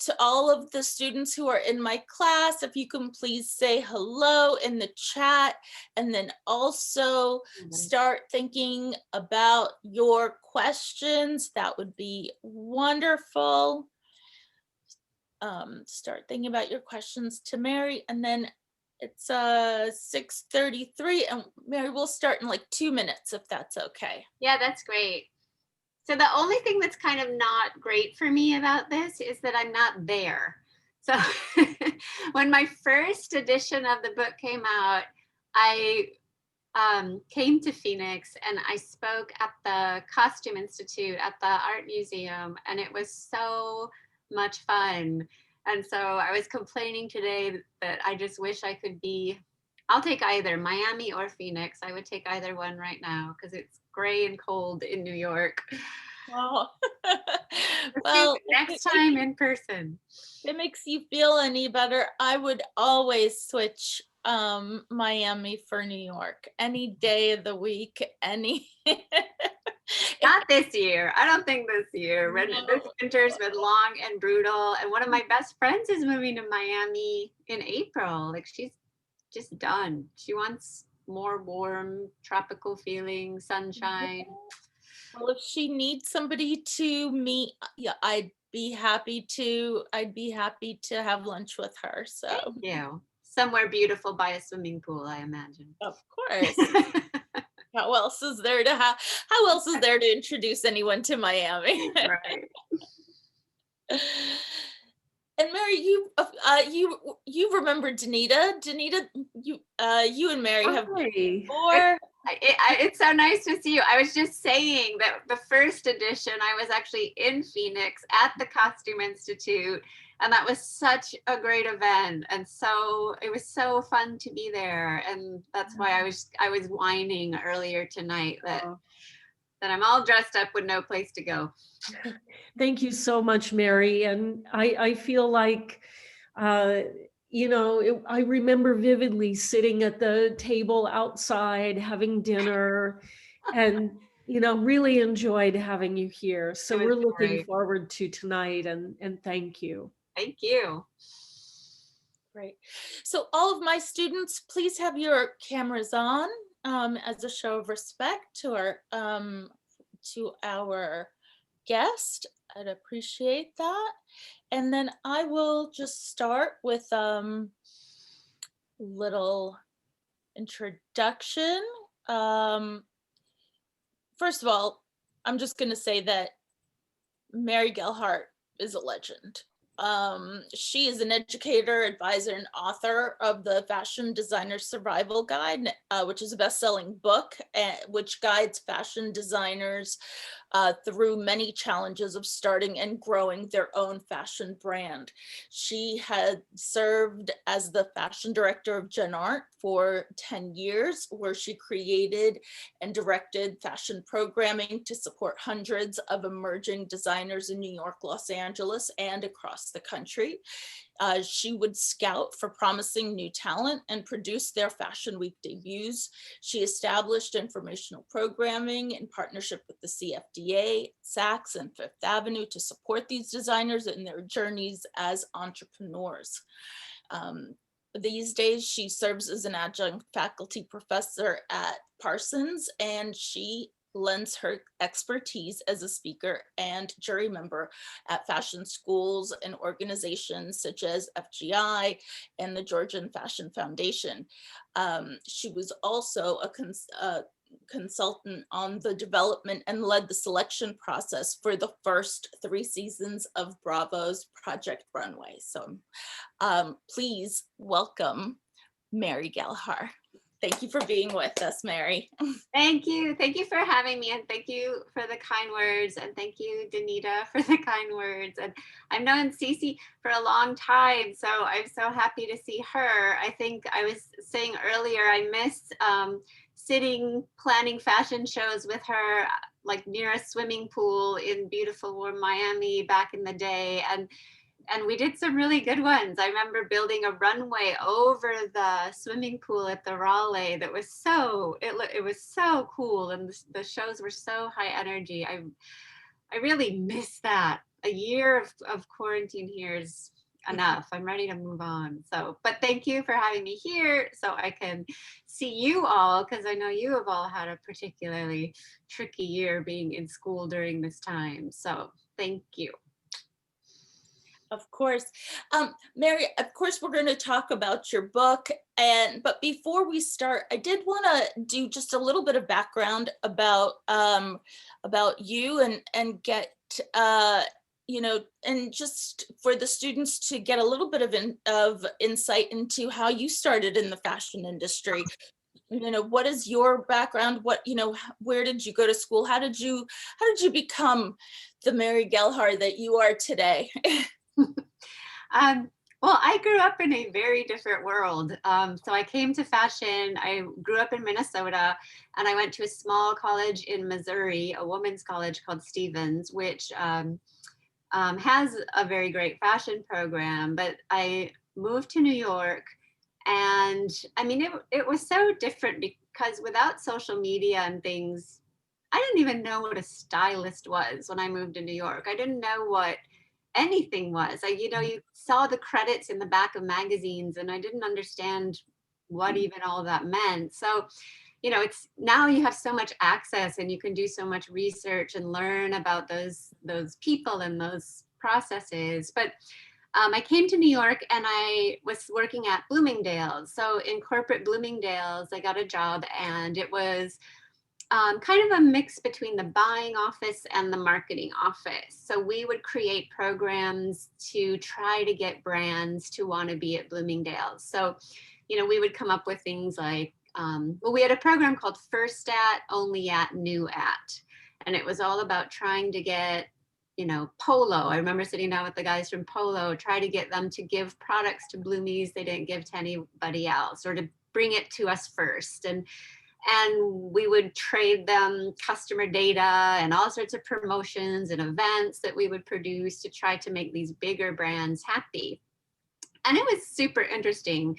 to all of the students who are in my class, if you can please say hello in the chat, and then also start thinking about your questions. That would be wonderful. Start thinking about your questions to Mary, and then it's 6:33, and Mary, we'll start in like 2 minutes if that's okay. Yeah, that's great. So the only thing that's kind of not great for me about this is that I'm not there. So when my first edition of the book came out, I came to Phoenix and I spoke at the Costume Institute at the Art Museum, and it was so much fun. And so I was complaining today that I just wish I could be, I'll take either Miami or Phoenix. I would take either one right now because it's gray and cold in New York. Oh. Well, next time in person. If it makes you feel any better, I would always switch Miami for New York any day of the week, any. Not this year. I don't think this year. No. This winter's been long and brutal. And one of my best friends is moving to Miami in April. Like, she's just done. She wants more warm, tropical feeling, sunshine. Well, if she needs somebody to meet, yeah, I'd be happy to have lunch with her. So thank you. Somewhere beautiful by a swimming pool, I imagine. Of course. How else is there to introduce anyone to Miami? Right. And Mary, you remember Danita? Danita, you and Mary have been before. It's so nice to see you. I was just saying that the first edition, I was actually in Phoenix at the Costume Institute, and that was such a great event. And so it was so fun to be there. And that's why I was whining earlier tonight that I'm all dressed up with no place to go. Thank you so much, Mary. And I feel like, you know, I remember vividly sitting at the table outside having dinner and, you know, really enjoyed having you here. So we're looking forward to tonight, and thank you. Thank you. Great. So all of my students, please have your cameras on as a show of respect to our guest. I'd appreciate that. And then I will just start with little introduction. First of all, I'm just going to say that Mary Gehlhar is a legend. She is an educator, advisor, and author of the Fashion Designer Survival Guide, which is a best-selling book which guides fashion designers through many challenges of starting and growing their own fashion brand. She had served as the fashion director of Gen Art for 10 years, where she created and directed fashion programming to support hundreds of emerging designers in New York, Los Angeles, and across the country. She would scout for promising new talent and produce their Fashion Week debuts. She established informational programming in partnership with the CFDA, Saks, and Fifth Avenue to support these designers in their journeys as entrepreneurs. These days, she serves as an adjunct faculty professor at Parsons, and she lends her expertise as a speaker and jury member at fashion schools and organizations such as FGI and the Georgian Fashion Foundation. She was also a consultant on the development and led the selection process for the first 3 seasons of Bravo's Project Runway. So please welcome Mary Gehlhar. Thank you for being with us, Mary. Thank you. Thank you for having me, and thank you for the kind words, and thank you, Danita, for the kind words. And I've known Cece for a long time, so I'm so happy to see her. I think I was saying earlier, I miss sitting, planning fashion shows with her, like near a swimming pool in beautiful warm Miami back in the day. And we did some really good ones. I remember building a runway over the swimming pool at the Raleigh that was it was so cool. And the shows were so high energy. I really miss that. a year of quarantine here is enough. I'm ready to move on. So, but thank you for having me here so I can see you all, because I know you have all had a particularly tricky year being in school during this time. So thank you. Of course. Mary, of course, we're going to talk about your book. But before we start, I did want to do just a little bit of background about you and get, and just for the students to get a little bit of insight into how you started in the fashion industry. What is your background? Where did you go to school? How did you become the Mary Gehlhar that you are today? Well, I grew up in a very different world. So I came to fashion. I grew up in Minnesota, and I went to a small college in Missouri, a women's college called Stevens, which has a very great fashion program. But I moved to New York, and I mean, it was so different because without social media and things, I didn't even know what a stylist was when I moved to New York. I didn't know what anything was. You saw the credits in the back of magazines, and I didn't understand what even all that meant. So, it's now you have so much access, and you can do so much research and learn about those people and those processes. But I came to New York, and I was working at Bloomingdale's. So in corporate Bloomingdale's, I got a job, and it was kind of a mix between the buying office and the marketing office. So we would create programs to try to get brands to want to be at Bloomingdale's. So, we would come up with things like, we had a program called First At, Only At, New At. And it was all about trying to get, Polo. I remember sitting down with the guys from Polo, try to get them to give products to Bloomies they didn't give to anybody else, or to bring it to us first. And we would trade them customer data and all sorts of promotions and events that we would produce to try to make these bigger brands happy. And it was super interesting,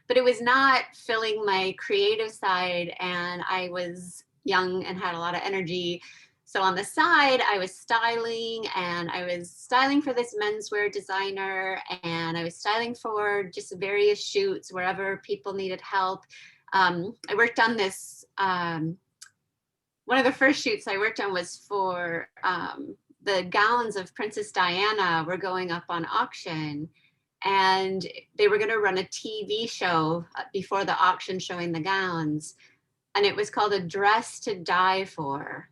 but it was not filling my creative side, and I was young and had a lot of energy. So on the side, I was styling, and I was styling for this menswear designer, and I was styling for just various shoots wherever people needed help. I worked on this, one of the first shoots I worked on was for the gowns of Princess Diana were going up on auction, and they were going to run a TV show before the auction showing the gowns, and it was called A Dress to Die For.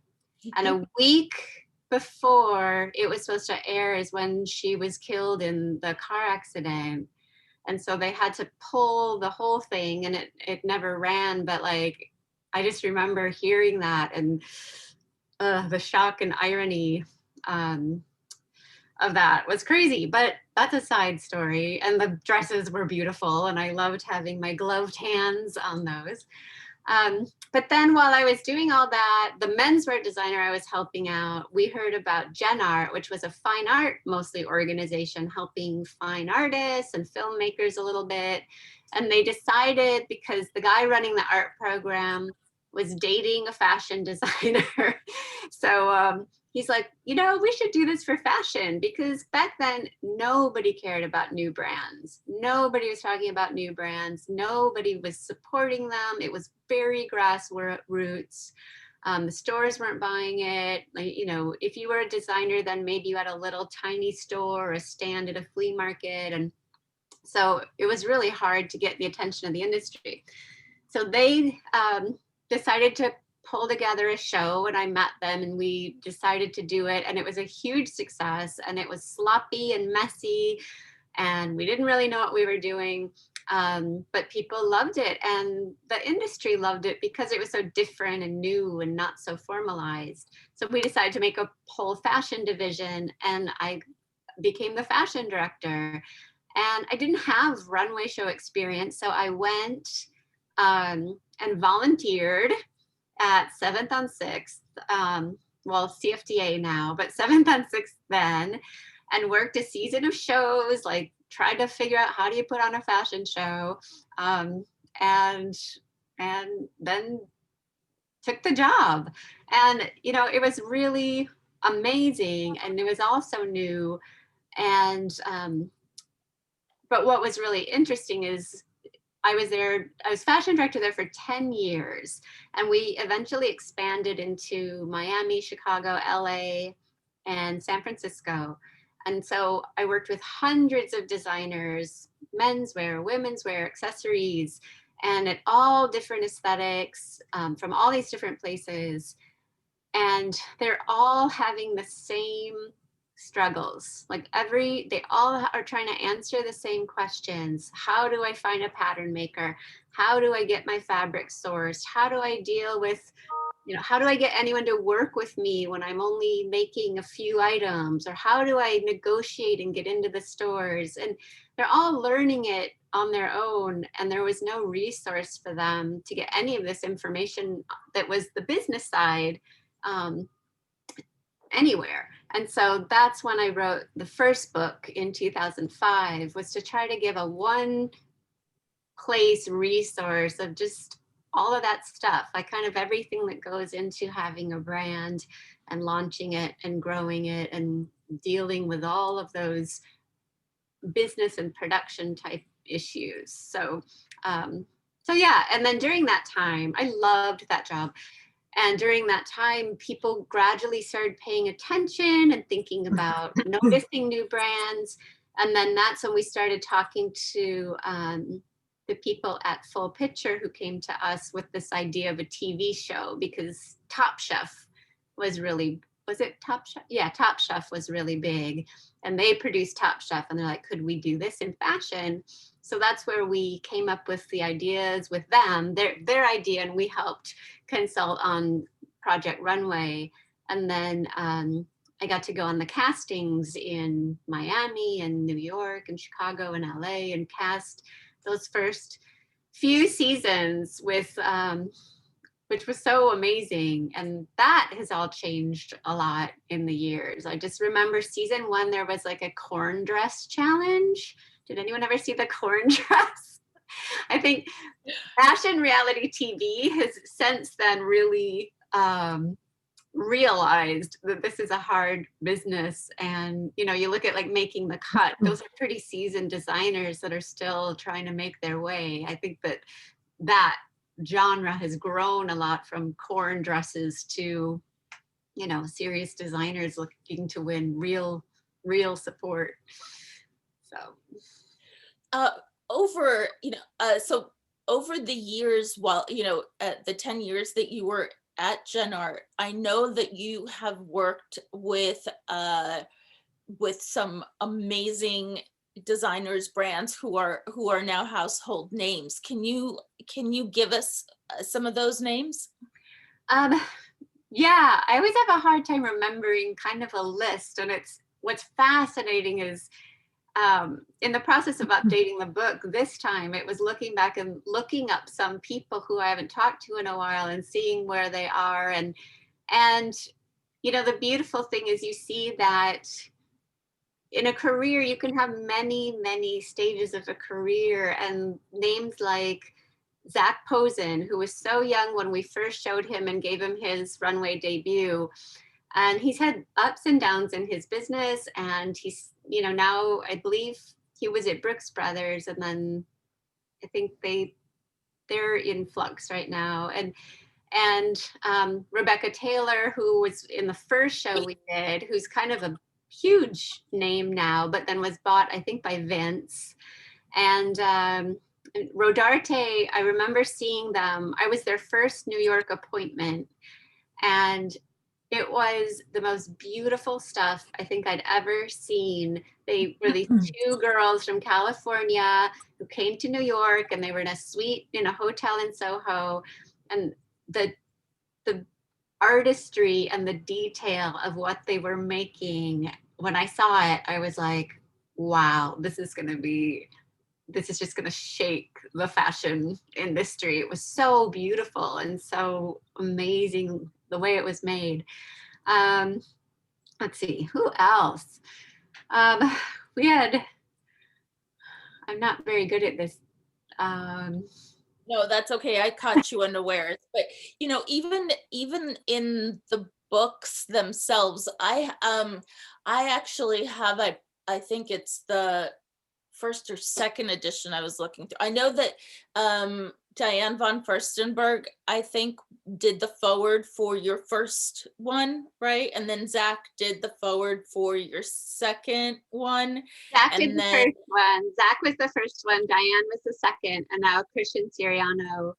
And a week before it was supposed to air is when she was killed in the car accident. And so they had to pull the whole thing, and it never ran. But I just remember hearing that, and the shock and irony of that was crazy. But that's a side story. And the dresses were beautiful, and I loved having my gloved hands on those. But then while I was doing all that, the menswear designer I was helping out, we heard about Gehlhar, which was a fine art mostly organization helping fine artists and filmmakers a little bit. And they decided, because the guy running the art program was dating a fashion designer. So he's like, we should do this for fashion, because back then nobody cared about new brands. Nobody was talking about new brands. Nobody was supporting them. It was very grassroots. The stores weren't buying it. If you were a designer, then maybe you had a little tiny store or a stand at a flea market. And so it was really hard to get the attention of the industry. So they decided to pull together a show, and I met them, and we decided to do it, and it was a huge success, and it was sloppy and messy, and we didn't really know what we were doing, but people loved it, and the industry loved it because it was so different and new and not so formalized. So we decided to make a whole fashion division, and I became the fashion director. And I didn't have runway show experience, so I went and volunteered at 7th on 6th, CFDA now, but 7th on 6th then, and worked a season of shows, tried to figure out how do you put on a fashion show, and then took the job. And, it was really amazing, and it was also new. And but what was really interesting is I was fashion director there for 10 years, and we eventually expanded into Miami, Chicago, LA, and San Francisco. And so I worked with hundreds of designers, menswear, women's wear, accessories, and at all different aesthetics, from all these different places. And they're all having the same struggles. Like they all are trying to answer the same questions. How do I find a pattern maker? How do I get my fabric sourced? How do I deal with, how do I get anyone to work with me when I'm only making a few items? Or how do I negotiate and get into the stores? And they're all learning it on their own, and there was no resource for them to get any of this information that was the business side anywhere. And so that's when I wrote the first book in 2005, was to try to give a one place resource of just all of that stuff, like kind of everything that goes into having a brand and launching it and growing it and dealing with all of those business and production type issues. So yeah, and then during that time, I loved that job. And during that time, people gradually started paying attention and thinking about noticing new brands. And then that's when we started talking to the people at Full Picture, who came to us with this idea of a TV show, because Top Chef was it Top Chef? Yeah, Top Chef was really big. And they produced Top Chef, and they're like, could we do this in fashion? So that's where we came up with the ideas with them, their idea, and we helped consult on Project Runway. And then I got to go on the castings in Miami and New York and Chicago and LA, and cast those first few seasons with which was so amazing. And that has all changed a lot in the years. I just remember season 1, there was like a corn dress challenge. Did anyone ever see the corn dress? I think fashion reality TV has since then really realized that this is a hard business. And, you look at like Making the Cut, those are pretty seasoned designers that are still trying to make their way. I think that genre has grown a lot, from corn dresses to, serious designers looking to win real support. So over the years, while the 10 years that you were at Gehlhar, I know that you have worked with some amazing designers, brands who are now household names. Can you give us some of those names? Yeah, I always have a hard time remembering kind of a list. And what's fascinating is in the process of updating the book this time, it was looking back and looking up some people who I haven't talked to in a while and seeing where they are. And the beautiful thing is, you see that in a career, you can have many, many stages of a career, and names like Zach Posen, who was so young when we first showed him and gave him his runway debut. And he's had ups and downs in his business. And he's, now I believe he was at Brooks Brothers, and then I think they're in flux right now. And Rebecca Taylor, who was in the first show we did, who's kind of a huge name now, but then was bought, I think, by Vince. And Rodarte, I remember seeing them. I was their first New York appointment, and it was the most beautiful stuff I think I'd ever seen. They were these 2 girls from California who came to New York, and they were in a suite in a hotel in Soho. And the artistry and the detail of what they were making, when I saw it, I was like, wow, this is just going to shake the fashion industry. It was so beautiful and so amazing the way it was made. Let's see, who else? I'm not very good at this. No, that's okay. I caught you unawares. But even in the books themselves, I actually have, I think it's the first or second edition I was looking through. I know that Diane von Furstenberg, I think, did the forward for your first one, right? And then Zach did the forward for your second one. Zach did And the then, first one. Zach was the first one. Diane was the second, and now Christian Siriano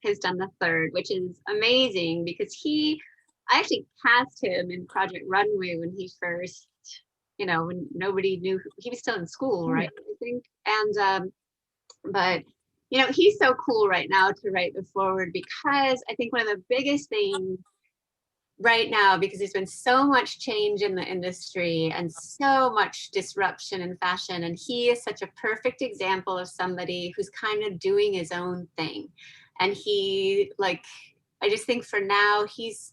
has done the third, which is amazing because I actually cast him in Project Runway when he first, when nobody knew, he was still in school, right? I think. And, but, he's so cool right now to write the forward, because I think one of the biggest things right now, because there's been so much change in the industry and so much disruption in fashion, and he is such a perfect example of somebody who's kind of doing his own thing. And I just think for now, he's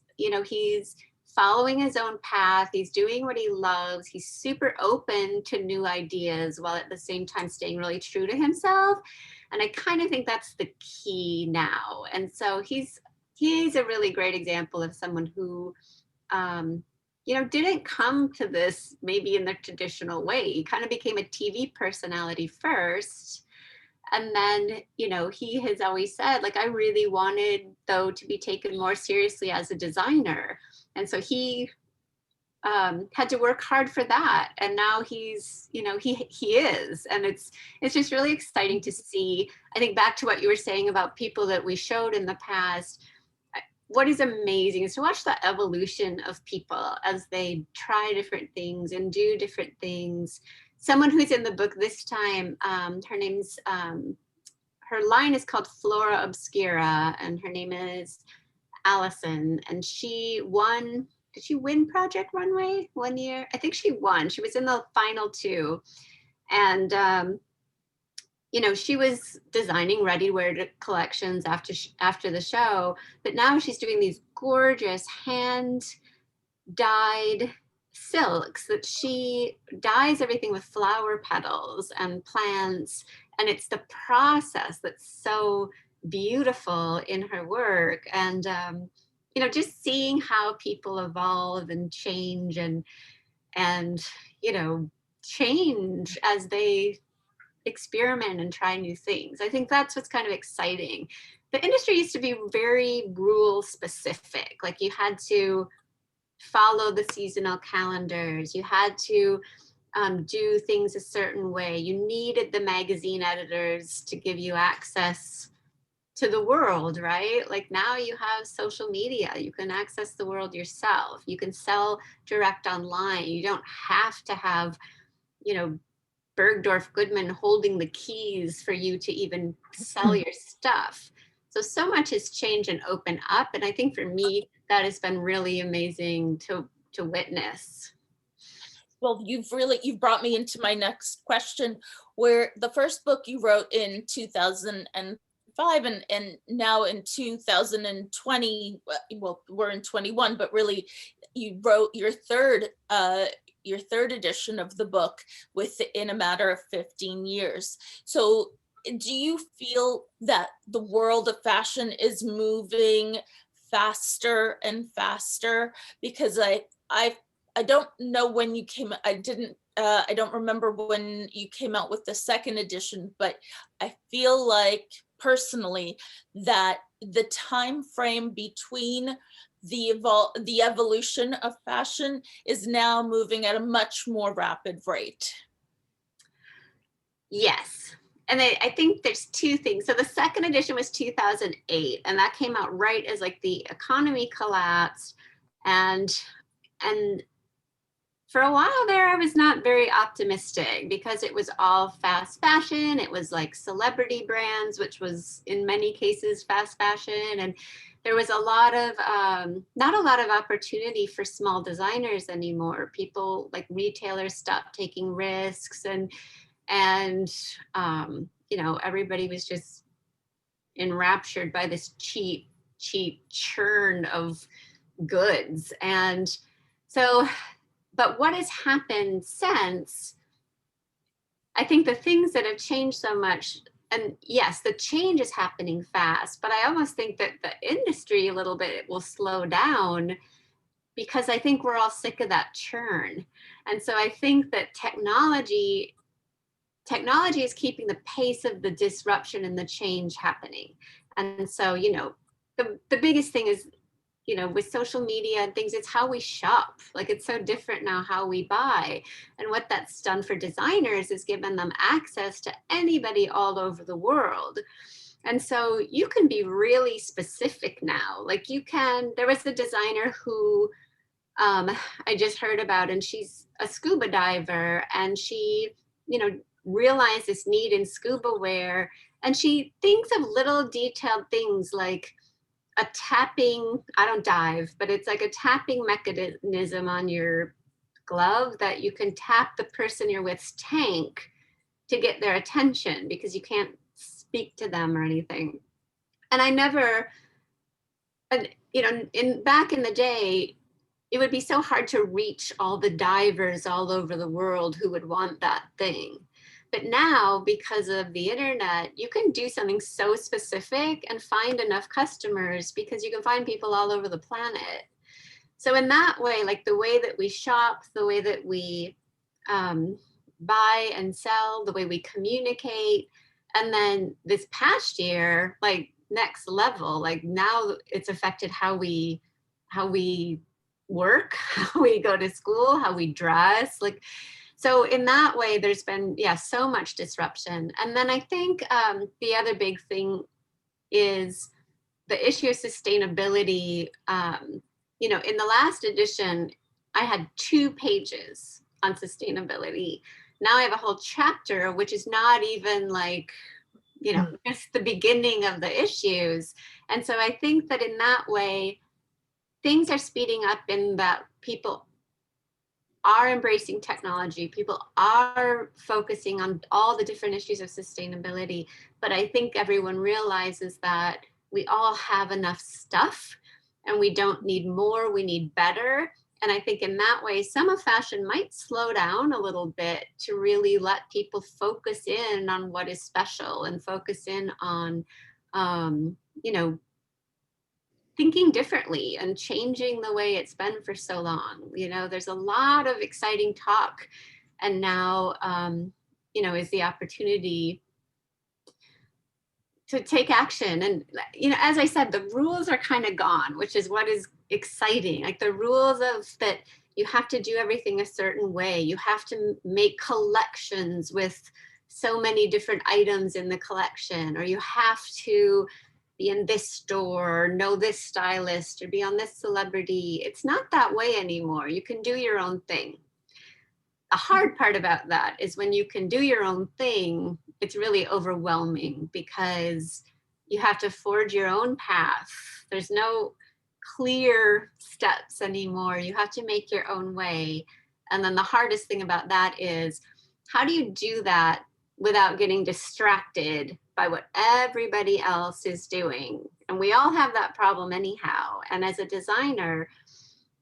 following his own path. He's doing what he loves. He's super open to new ideas while at the same time staying really true to himself. And I kind of think that's the key now. And so he's a really great example of someone who, didn't come to this maybe in the traditional way. He kind of became a TV personality first. And then, he has always said, like, I really wanted, though, to be taken more seriously as a designer. And so he had to work hard for that. And now he's, he is. And it's just really exciting to see. I think back to what you were saying about people that we showed in the past. What is amazing is to watch the evolution of people as they try different things and do different things. Someone who's in the book this time, her line is called Flora Obscura, and her name is Allison. And she won, did she win Project Runway one year? I think she won. She was in the final two. And, she was designing ready-wear collections after the show, but now she's doing these gorgeous hand-dyed silks that she dyes everything with flower petals and plants. And it's the process that's so beautiful in her work. And, just seeing how people evolve and change and change as they experiment and try new things. I think that's what's kind of exciting. The industry used to be very rule specific. Like, you had to follow the seasonal calendars. You had to do things a certain way. You needed the magazine editors to give you access to the world, right? Like, now you have social media. You can access the world yourself. You can sell direct online. You don't have to have, Bergdorf Goodman holding the keys for you to even sell your stuff. So much has changed and opened up. And I think for me, that has been really amazing to witness. well, you've brought me into my next question, where the first book you wrote in 2005 and now in 2020, well, we're in 21, but really you wrote your third edition of the book within a matter of 15 years. So do you feel that the world of fashion is moving faster and faster? Because I don't know when you came, I don't remember when you came out with the second edition, but I feel like personally that the time frame between the evolution of fashion is now moving at a much more rapid rate. Yes. And I think there's two things. So the second edition was 2008, and that came out right as like the economy collapsed. And for a while there, I was not very optimistic because it was all fast fashion. It was like celebrity brands, which was in many cases fast fashion. And there was a lot of, not a lot of opportunity for small designers anymore. People, like retailers, stopped taking risks, and everybody was just enraptured by this cheap churn of goods. And so, but what has happened since, I think the things that have changed so much, and yes, the change is happening fast, but I almost think that the industry a little bit will slow down because I think we're all sick of that churn. And so I think that technology is keeping the pace of the disruption and the change happening. And so, you know, the biggest thing is, you know, with social media and things, it's how we shop. Like, it's so different now how we buy. And what that's done for designers is given them access to anybody all over the world. And so you can be really specific now. Like, you can, there was a designer who I just heard about, and she's a scuba diver, and she, you know, realized this need in scuba wear. And she thinks of little detailed things like a tapping, I don't dive, but it's like a tapping mechanism on your glove that you can tap the person you're with's tank to get their attention, because you can't speak to them or anything. And I never, and you know, back in the day, it would be so hard to reach all the divers all over the world who would want that thing. But now, because of the internet, you can do something so specific and find enough customers, because you can find people all over the planet. So in that way, like the way that we shop, the way that we buy and sell, the way we communicate, and then this past year, like next level, like now it's affected how we work, how we go to school, how we dress. Like, so in that way, there's been, yeah, so much disruption. And then I think the other big thing is the issue of sustainability. You know, in the last edition, I had 2 pages on sustainability. Now I have a whole chapter, which is not even like, you know, just the beginning of the issues. And so I think that in that way, things are speeding up in that people are embracing technology. People are focusing on all the different issues of sustainability. But I think everyone realizes that we all have enough stuff and we don't need more, we need better. And I think in that way, some of fashion might slow down a little bit to really let people focus in on what is special and focus in on, you know, thinking differently and changing the way it's been for so long. You know, there's a lot of exciting talk, and now, you know, is the opportunity to take action. And, you know, as I said, the rules are kind of gone, which is what is exciting. Like the rules of that you have to do everything a certain way. You have to make collections with so many different items in the collection, or you have to be in this store, or know this stylist, or be on this celebrity. It's not that way anymore. You can do your own thing. The hard part about that is when you can do your own thing, it's really overwhelming because you have to forge your own path. There's no clear steps anymore. You have to make your own way. And then the hardest thing about that is, how do you do that without getting distracted by what everybody else is doing? And we all have that problem anyhow. And as a designer,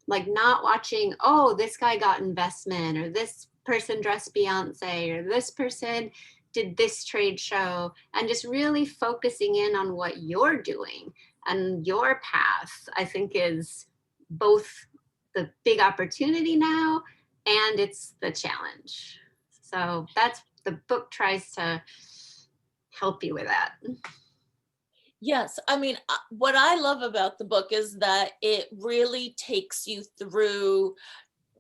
like not watching, oh, this guy got investment, or this person dressed Beyonce, or this person did this trade show, and just really focusing in on what you're doing and your path, I think is both the big opportunity now and it's the challenge. So that's, the book tries to help you with that. Yes, I mean, what I love about the book is that it really takes you through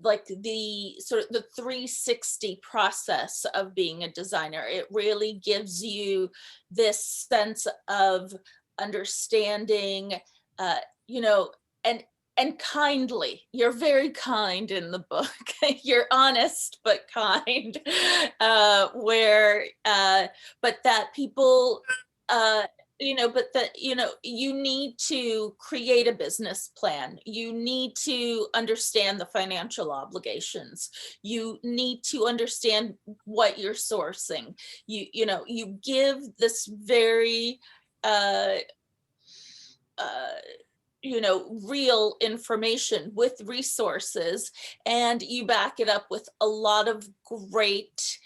like the sort of the 360 process of being a designer. It really gives you this sense of understanding, you know, and kindly. You're very kind in the book. You're honest but kind, but that people, you know, but that, you know, you need to create a business plan. You need to understand the financial obligations. You need to understand what you're sourcing. You know, you give this very, you know, real information with resources, and you back it up with a lot of great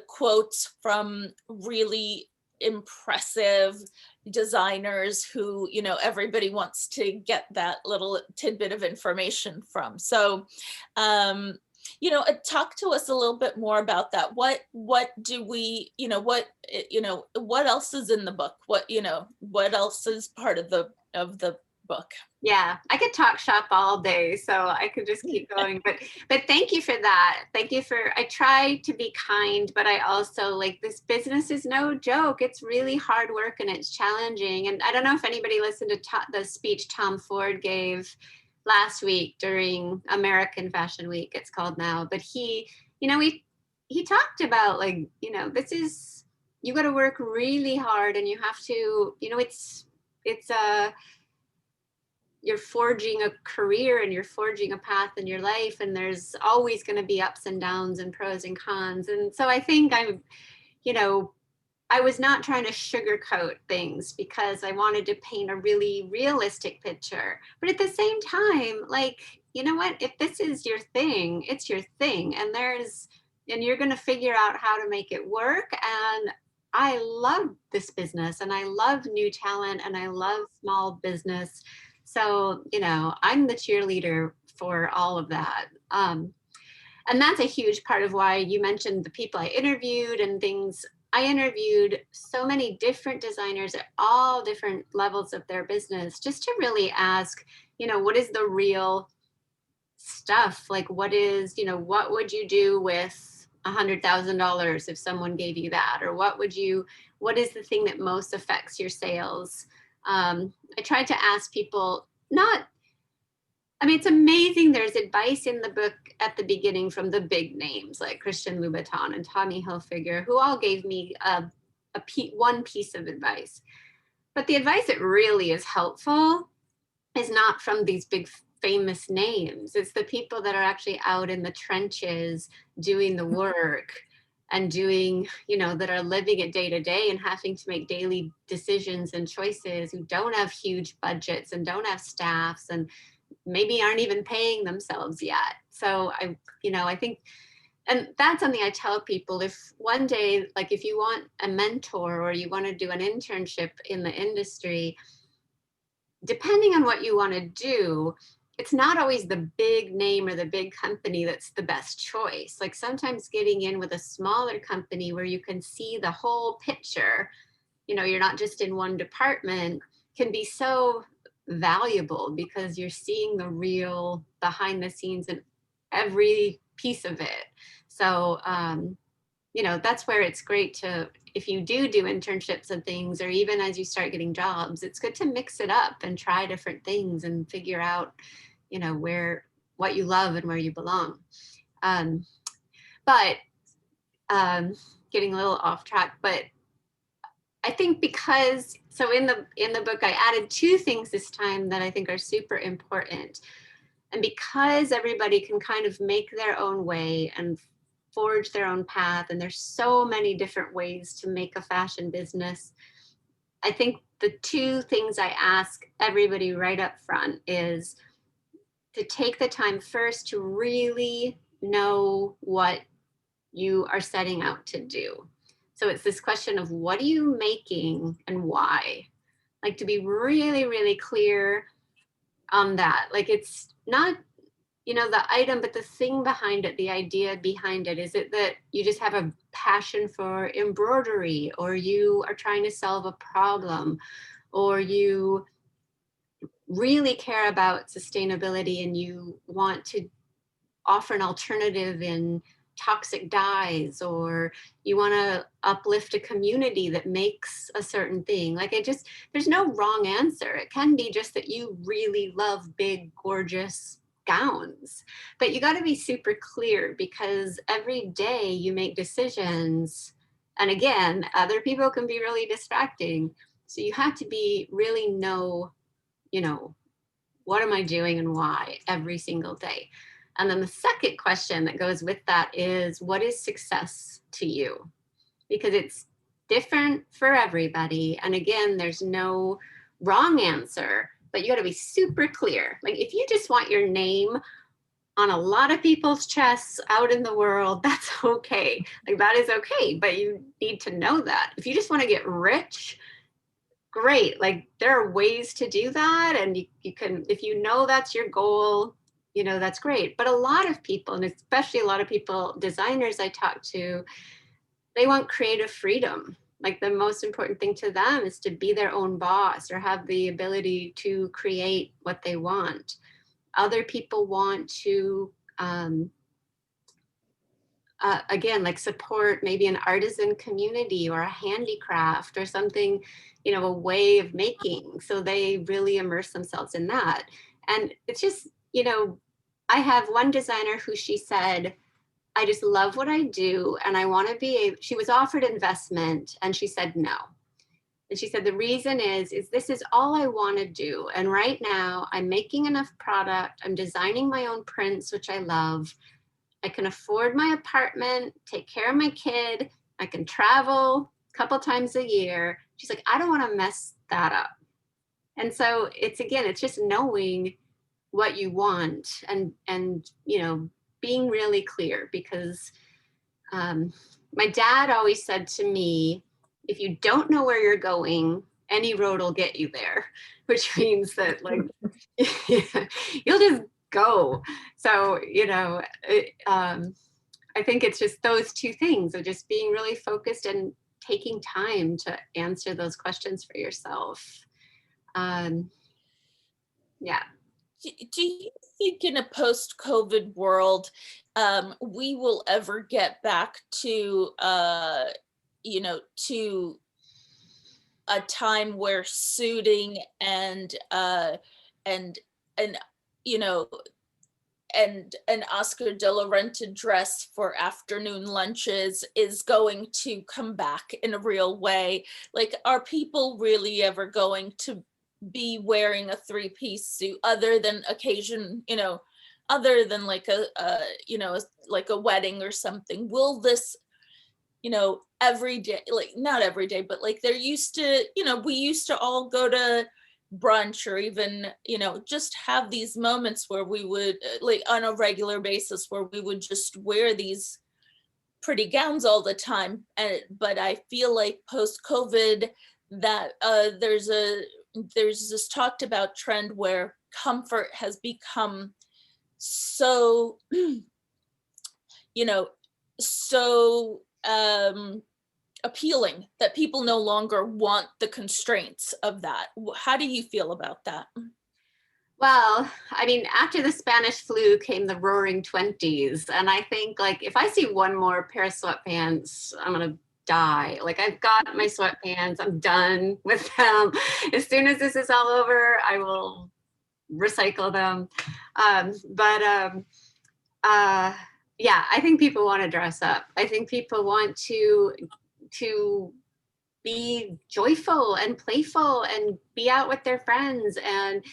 quotes from really impressive designers who, you know, everybody wants to get that little tidbit of information from. So, you know, talk to us a little bit more about that. What do we, you know, what else is in the book? What, you know, what else is part of the book? Yeah, I could talk shop all day, so I could just keep going. But thank you for that. Thank you for, I try to be kind, but I also, like, this business is no joke. It's really hard work and it's challenging. And I don't know if anybody listened to the speech Tom Ford gave last week during American Fashion Week, it's called now. But he, you know, he talked about, like, you know, this is, you got to work really hard, and you have to, you know, it's you're forging a career and you're forging a path in your life, and there's always going to be ups and downs and pros and cons. And so I think you know, I was not trying to sugarcoat things because I wanted to paint a really realistic picture. But at the same time, like, you know what, if this is your thing, it's your thing, and you're going to figure out how to make it work. And I love this business, and I love new talent, and I love small business. So, you know, I'm the cheerleader for all of that. And that's a huge part of why you mentioned the people I interviewed and things. I interviewed so many different designers at all different levels of their business, just to really ask, you know, what is the real stuff? Like, what is, you know, what would you do with $100,000 if someone gave you that? Or what is the thing that most affects your sales? I tried to ask people, I mean, it's amazing. There's advice in the book at the beginning from the big names like Christian Louboutin and Tommy Hilfiger, who all gave me one piece of advice. But the advice that really is helpful is not from these big famous names. It's the people that are actually out in the trenches doing the work and doing, you know, that are living it day to day and having to make daily decisions and choices, who don't have huge budgets and don't have staffs and maybe aren't even paying themselves yet. So I think, and that's something I tell people, if one day, like if you want a mentor or you want to do an internship in the industry, depending on what you want to do, it's not always the big name or the big company that's the best choice. Like sometimes getting in with a smaller company where you can see the whole picture, you know, you're not just in one department, can be so valuable because you're seeing the real behind the scenes in every piece of it. So, you know, that's where it's great to, if you do internships and things, or even as you start getting jobs, it's good to mix it up and try different things and figure out, you know, what you love and where you belong. But getting a little off track, but I think because, so in the book, I added 2 things this time that I think are super important. And because everybody can kind of make their own way and forge their own path, and there's so many different ways to make a fashion business, I think the 2 things I ask everybody right up front is to take the time first to really know what you are setting out to do. So it's this question of what are you making and why? Like to be really, really clear on that. Like it's not, you know, the item, but the thing behind it, the idea behind it. Is it that you just have a passion for embroidery, or you are trying to solve a problem, or you really care about sustainability and you want to offer an alternative in toxic dyes, or you want to uplift a community that makes a certain thing. Like there's no wrong answer. It can be just that you really love big, gorgeous gowns, but you got to be super clear, because every day you make decisions. And again, other people can be really distracting. So you have to really know, you know, what am I doing and why every single day? And then the second question that goes with that is, what is success to you? Because it's different for everybody. And again, there's no wrong answer, but you got to be super clear. Like if you just want your name on a lot of people's chests out in the world, that's okay. Like that is okay, but you need to know that. If you just want to get rich, great. Like there are ways to do that. And you can, if you know that's your goal, you know, that's great. But a lot of people, and especially a lot of people, designers I talk to, they want creative freedom. Like the most important thing to them is to be their own boss or have the ability to create what they want. Other people want to, again, like support maybe an artisan community or a handicraft or something, you know, a way of making. So they really immerse themselves in that. And it's just, you know, I have one designer who she said, I just love what I do. And I want to be, she was offered investment and she said no. And she said, the reason is this is all I want to do. And right now I'm making enough product. I'm designing my own prints, which I love. I can afford my apartment, take care of my kid. I can travel a couple times a year. She's like, I don't want to mess that up. And so it's, again, it's just knowing what you want and, you know, being really clear, because my dad always said to me, if you don't know where you're going, any road will get you there, which means that like, you'll just go. So, you know, I think it's just those two things of just being really focused and taking time to answer those questions for yourself. Yeah. Do you think in a post-COVID world, we will ever get back to, you know, to a time where suiting and you know, and an Oscar de la Renta dress for afternoon lunches is going to come back in a real way? Like, are people really ever going to be wearing a three-piece suit other than occasion, you know, other than like a you know, like a wedding or something? Will this, you know, every day, like not every day, but like there used to, you know, we used to all go to brunch or even, you know, just have these moments where we would like on a regular basis where we would just wear these pretty gowns all the time. And but I feel like post COVID that there's this talked about trend where comfort has become so you know, so appealing that people no longer want the constraints of that. How do you feel about that? Well, I mean, after the Spanish flu came the roaring 20s. And I think like, if I see one more pair of sweatpants, I'm gonna die. Like I've got my sweatpants, I'm done with them. As soon as this is all over, I will recycle them. Yeah, I think people want to dress up. I think people want to be joyful and playful and be out with their friends and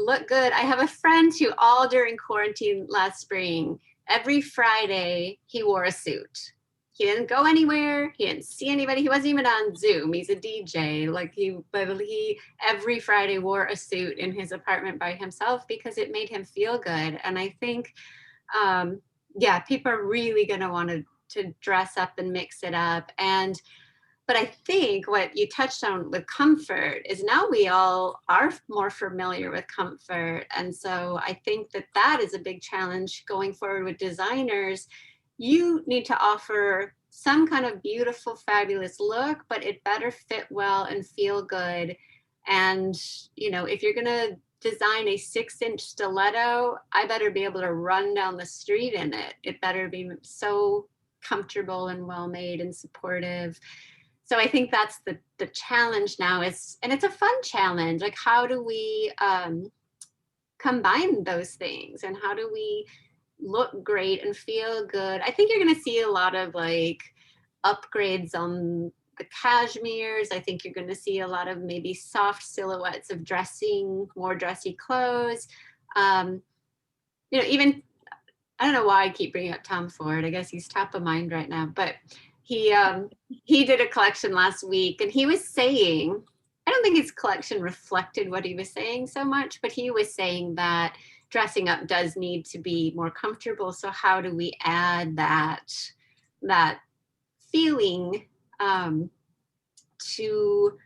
look good. I have a friend who all during quarantine last spring, every Friday he wore a suit. He didn't go anywhere. He didn't see anybody. He wasn't even on Zoom. He's a DJ. Like he every Friday wore a suit in his apartment by himself because it made him feel good. And I think, yeah, people are really going to want to dress up and mix it up. But I think what you touched on with comfort is now we all are more familiar with comfort. And so I think that is a big challenge going forward with designers. You need to offer some kind of beautiful, fabulous look, but it better fit well and feel good. And, you know, if you're going to design a 6-inch stiletto, I better be able to run down the street in it. It better be so comfortable and well made and supportive. So I think that's the challenge now is, and it's a fun challenge. Like, how do we combine those things and how do we look great and feel good? I think you're going to see a lot of like upgrades on the cashmeres. I think you're going to see a lot of maybe soft silhouettes of dressing, more dressy clothes. You know, even, I don't know why I keep bringing up Tom Ford. I guess he's top of mind right now, but he did a collection last week and he was saying, I don't think his collection reflected what he was saying so much, but he was saying that dressing up does need to be more comfortable. So how do we add that feeling to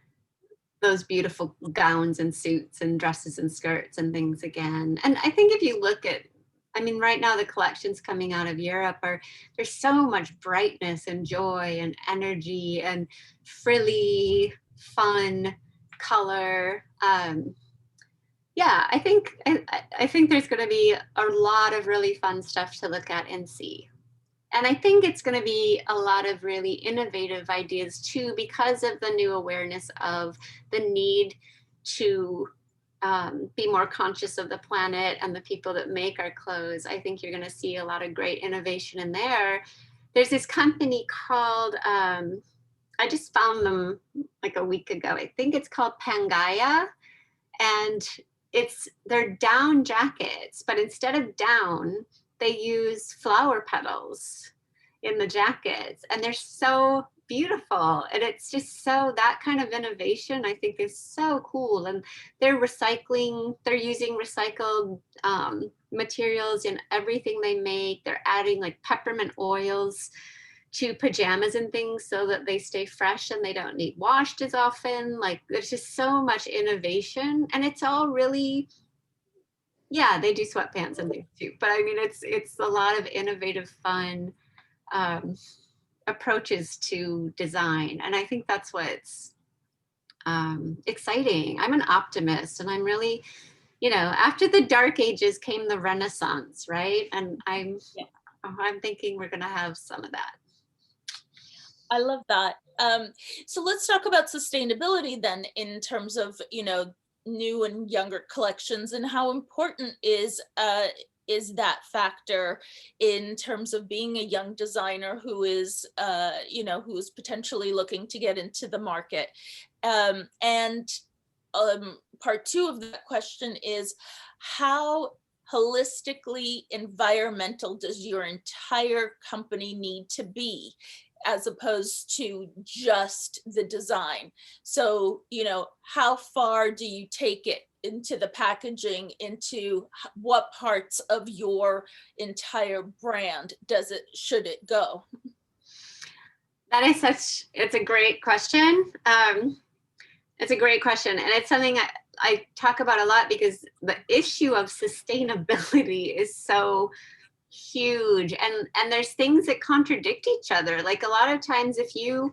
those beautiful gowns and suits and dresses and skirts and things again? And I think if you look at, I mean, right now the collections coming out of Europe there's so much brightness and joy and energy and frilly, fun color. Yeah, I think there's going to be a lot of really fun stuff to look at and see. And I think it's going to be a lot of really innovative ideas too, because of the new awareness of the need to be more conscious of the planet and the people that make our clothes. I think you're going to see a lot of great innovation in there. There's this company called, I just found them like a week ago. I think it's called Pangaya, and they're down jackets, but instead of down, they use flower petals in the jackets, and they're so beautiful. And it's just so, that kind of innovation I think is so cool. And they're using recycled materials in everything they make. They're adding like peppermint oils to pajamas and things so that they stay fresh and they don't need washed as often. Like, there's just so much innovation, and it's all really, yeah, they do sweatpants and things too. But I mean, it's a lot of innovative, fun approaches to design. And I think that's what's exciting. I'm an optimist, and I'm really, after the Dark Ages came the Renaissance, right? And I'm thinking we're going to have some of that. I love that. So let's talk about sustainability then, in terms of, new and younger collections, and how important is that factor in terms of being a young designer who is, who is potentially looking to get into the market. And part two of that question is, how holistically environmental does your entire company need to be, as opposed to just the design? So, how far do you take it into the packaging, into what parts of your entire brand should it go? That is it's a great question. It's a great question. And it's something I talk about a lot, because the issue of sustainability is so huge, and there's things that contradict each other. Like, a lot of times, if you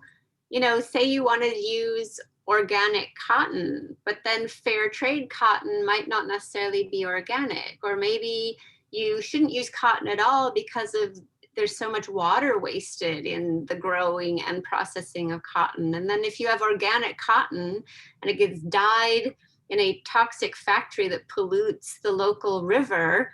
say you want to use organic cotton, but then fair trade cotton might not necessarily be organic, or maybe you shouldn't use cotton at all because there's so much water wasted in the growing and processing of cotton. And then if you have organic cotton and it gets dyed in a toxic factory that pollutes the local river,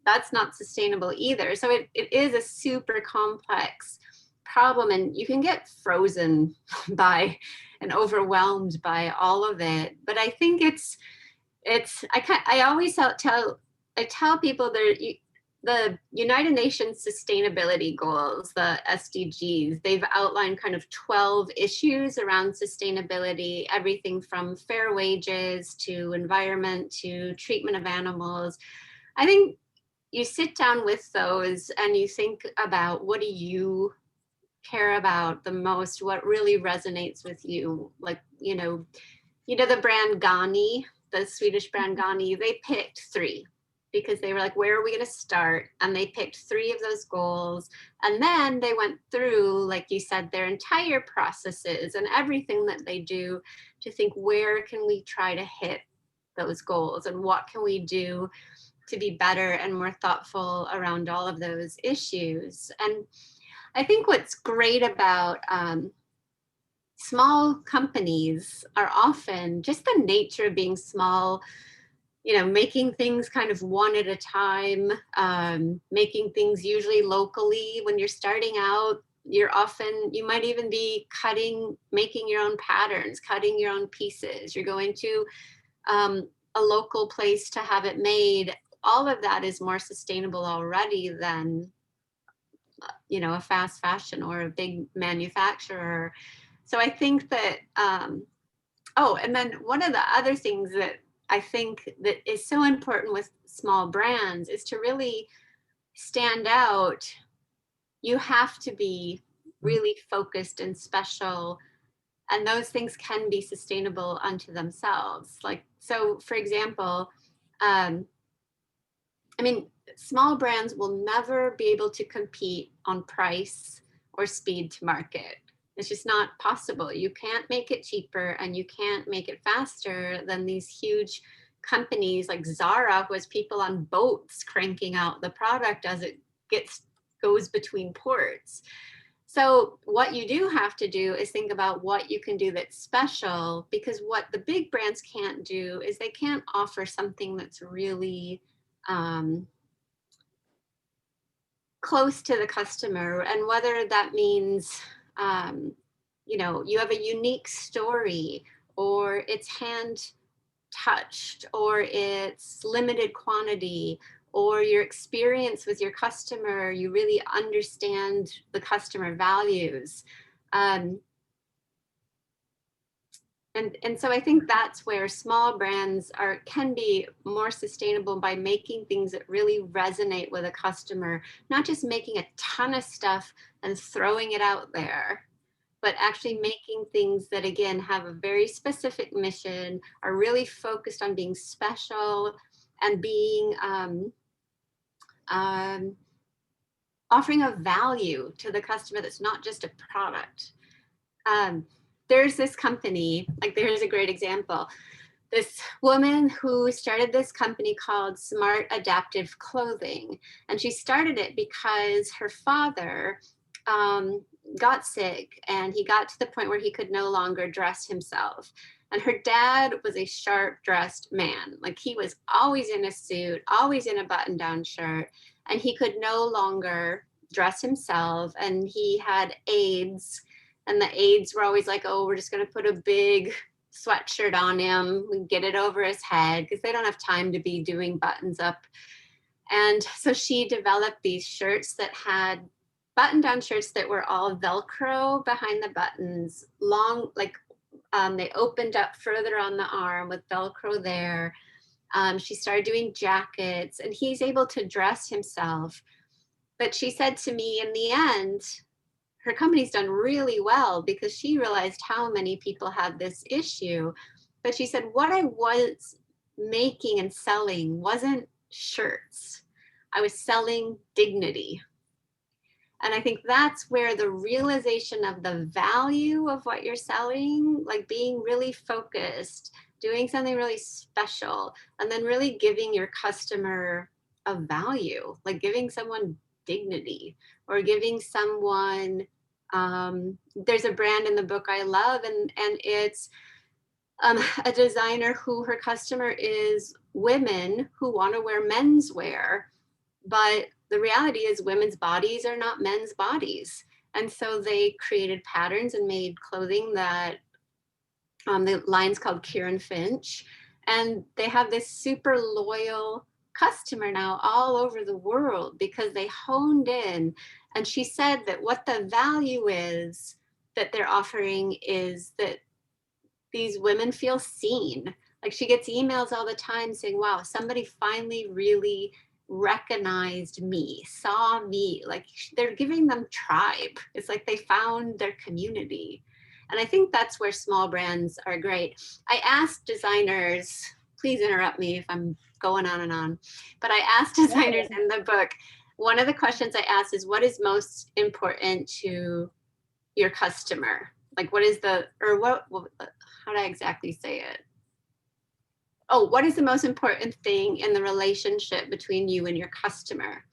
that's not sustainable either. So it is a super complex problem, and you can get frozen by and overwhelmed by all of it. But I think I always tell people the United Nations Sustainability Goals, the SDGs, they've outlined kind of 12 issues around sustainability, everything from fair wages to environment to treatment of animals. I think you sit down with those and you think about, what do you care about the most? What really resonates with you? Like, the brand Gani, the Swedish brand Gani, they picked 3 because they were like, where are we going to start? And they picked 3 of those goals. And then they went through, like you said, their entire processes and everything that they do to think, where can we try to hit those goals, and what can we do to be better and more thoughtful around all of those issues. And I think what's great about small companies are often just the nature of being small, making things kind of one at a time, making things usually locally. When you're starting out, you might even be making your own patterns, cutting your own pieces. You're going to a local place to have it made. All of that is more sustainable already than, a fast fashion or a big manufacturer. So I think that, and then one of the other things that I think that is so important with small brands is to really stand out. You have to be really focused and special, and those things can be sustainable unto themselves. Like, so for example, I mean, small brands will never be able to compete on price or speed to market. It's just not possible. You can't make it cheaper and you can't make it faster than these huge companies like Zara, who has people on boats cranking out the product as it goes between ports. So what you do have to do is think about what you can do that's special, because what the big brands can't do is they can't offer something that's really close to the customer. And whether that means, you know, you have a unique story, or it's hand touched, or it's limited quantity, or your experience with your customer, you really understand the customer values. And so I think that's where small brands can be more sustainable, by making things that really resonate with a customer, not just making a ton of stuff and throwing it out there, but actually making things that, again, have a very specific mission, are really focused on being special and being offering a value to the customer that's not just a product. There's this company, like there's a great example. This woman who started this company called Smart Adaptive Clothing. And she started it because her father got sick, and he got to the point where he could no longer dress himself. And her dad was a sharp dressed man. Like, he was always in a suit, always in a button down shirt, and he could no longer dress himself. And he had aides, and the aides were always like, oh, we're just going to put a big sweatshirt on him and get it over his head, because they don't have time to be doing buttons up. And so she developed these shirts that had button-down shirts that were all Velcro behind the buttons, long, like they opened up further on the arm with Velcro there. She started doing jackets, and he's able to dress himself. But she said to me, in the end, her company's done really well because she realized how many people had this issue. But she said, what I was making and selling wasn't shirts. I was selling dignity. And I think that's where the realization of the value of what you're selling, like being really focused, doing something really special, and then really giving your customer a value, like giving someone dignity, or giving someone, there's a brand in the book I love, and it's a designer who her customer is women who want to wear menswear, but the reality is women's bodies are not men's bodies. And so they created patterns and made clothing that the line's called Kieran Finch. And they have this super loyal customer now all over the world because they honed in. And she said that what the value is that they're offering is that these women feel seen. Like, she gets emails all the time saying, wow, somebody finally really recognized me, saw me. Like, they're giving them tribe. It's like they found their community. And I think that's where small brands are great. I asked designers, please interrupt me if I'm going on and on, but I asked designers in the book, one of the questions I asked is, what is most important to your customer? Like, what is the, or what, how do I exactly say it? Oh, what is the most important thing in the relationship between you and your customer?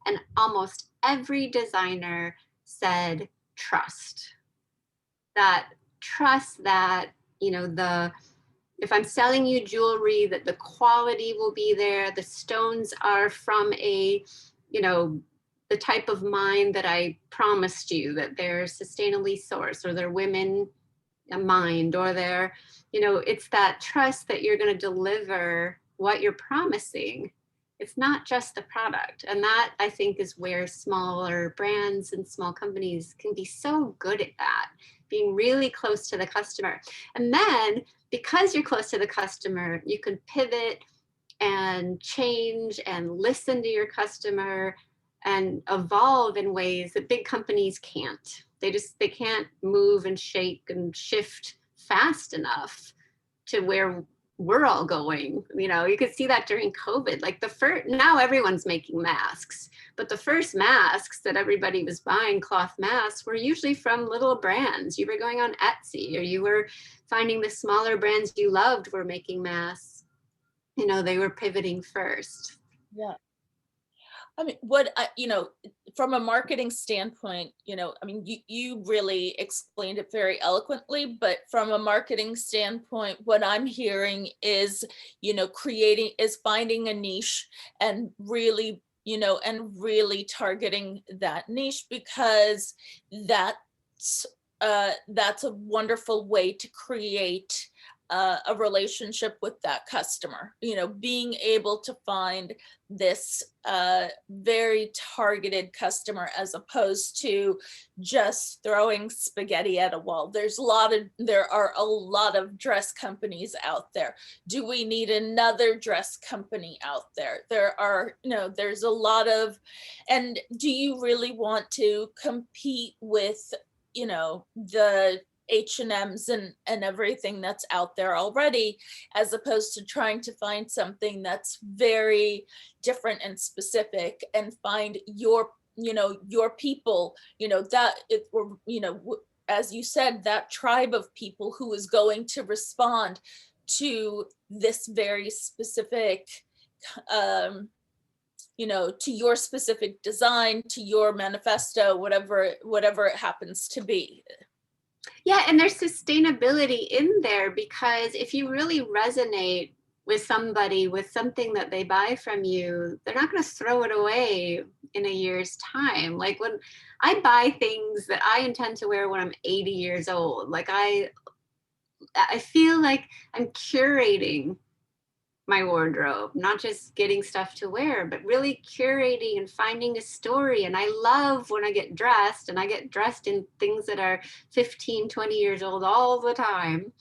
And almost every designer said trust. That trust that, you know, if I'm selling you jewelry, that the quality will be there, the stones are from a, you know, the type of mine that I promised you, that they're sustainably sourced, or they're women mined, or they're, you know, it's that trust that you're going to deliver what you're promising. It's not just the product. And that, I think, is where smaller brands and small companies can be so good at that, being really close to the customer. And then because you're close to the customer, you can pivot and change and listen to your customer and evolve in ways that big companies can't. They can't move and shake and shift fast enough to where we're all going. You know, you could see that during COVID. Like now everyone's making masks, but the first masks that everybody was buying, cloth masks, were usually from little brands. You were going on Etsy, or you were finding the smaller brands you loved were making masks. You know, they were pivoting first. Yeah. I mean, from a marketing standpoint, I mean, you really explained it very eloquently, but from a marketing standpoint, what I'm hearing is, finding a niche and really, really targeting that niche, because that's a wonderful way to create a relationship with that customer, being able to find this very targeted customer, as opposed to just throwing spaghetti at a wall. There are a lot of dress companies out there. Do we need another dress company out there? There's a lot of, and do you really want to compete with, the H&Ms and everything that's out there already, as opposed to trying to find something that's very different and specific, and find your people, as you said, that tribe of people who is going to respond to this very specific, to your specific design, to your manifesto, whatever it happens to be. Yeah, and there's sustainability in there, because if you really resonate with somebody with something that they buy from you, they're not going to throw it away in a year's time. Like when I buy things that I intend to wear when I'm 80 years old, like I feel like I'm curating my wardrobe, not just getting stuff to wear, but really curating and finding a story. And I love when I get dressed, and I get dressed in things that are 15, 20 years old all the time.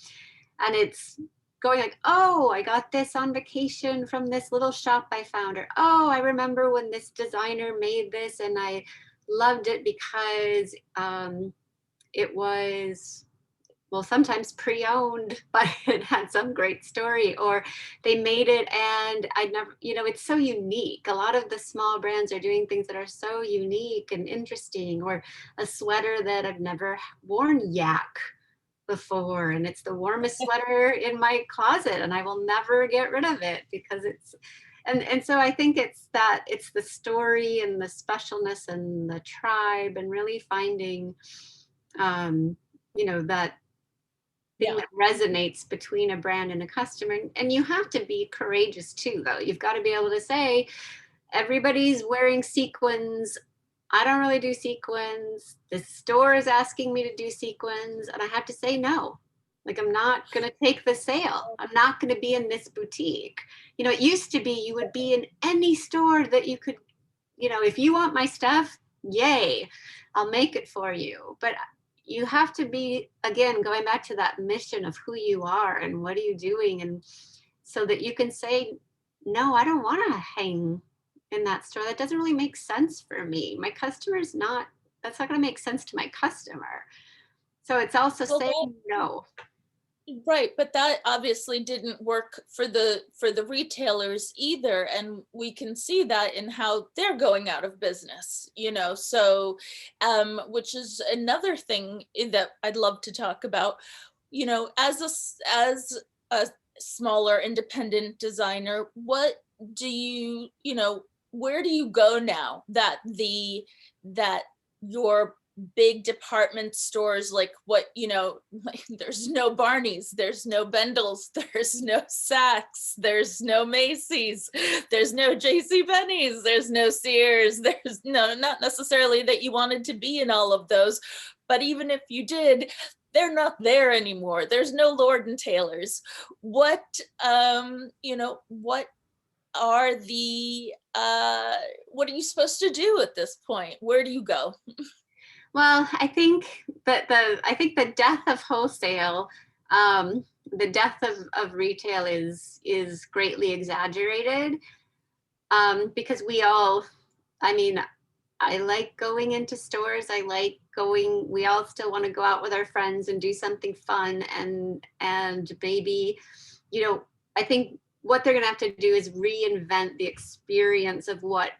And it's going like, oh, I got this on vacation from this little shop I found, or, oh, I remember when this designer made this and I loved it because it was, well, sometimes pre-owned, but it had some great story, or they made it and I never, it's so unique. A lot of the small brands are doing things that are so unique and interesting, or a sweater that I've never worn yak before, and it's the warmest sweater in my closet and I will never get rid of it because it's, and so I think it's the story and the specialness and the tribe, and really finding, that thing that resonates between a brand and a customer. And you have to be courageous too, though. You've got to be able to say, everybody's wearing sequins. I don't really do sequins. The store is asking me to do sequins, and I have to say no. Like, I'm not going to take the sale. I'm not going to be in this boutique. It used to be you would be in any store that you could, if you want my stuff, yay, I'll make it for you. But you have to be, again, going back to that mission of who you are and what are you doing, and so that you can say, no, I don't want to hang in that store. That doesn't really make sense for me. My customer's not, that's not going to make sense to my customer. So it's also saying no. Right, but that obviously didn't work for the retailers either, and we can see that in how they're going out of business, so which is another thing that I'd love to talk about. As a smaller independent designer, what do you, where do you go now that your big department stores, like what, like there's no Barney's, there's no Bendel's, there's no Saks, there's no Macy's, there's no JCPenney's, there's no Sears, there's not necessarily that you wanted to be in all of those, but even if you did, they're not there anymore. There's no Lord and Taylor's. What are the, what are you supposed to do at this point? Where do you go? Well, I think that the death of wholesale, the death of retail is greatly exaggerated, because we all, I mean, I like going into stores. I like going, we all still want to go out with our friends and do something fun, and maybe, you know, I think what they're going to have to do is reinvent the experience of what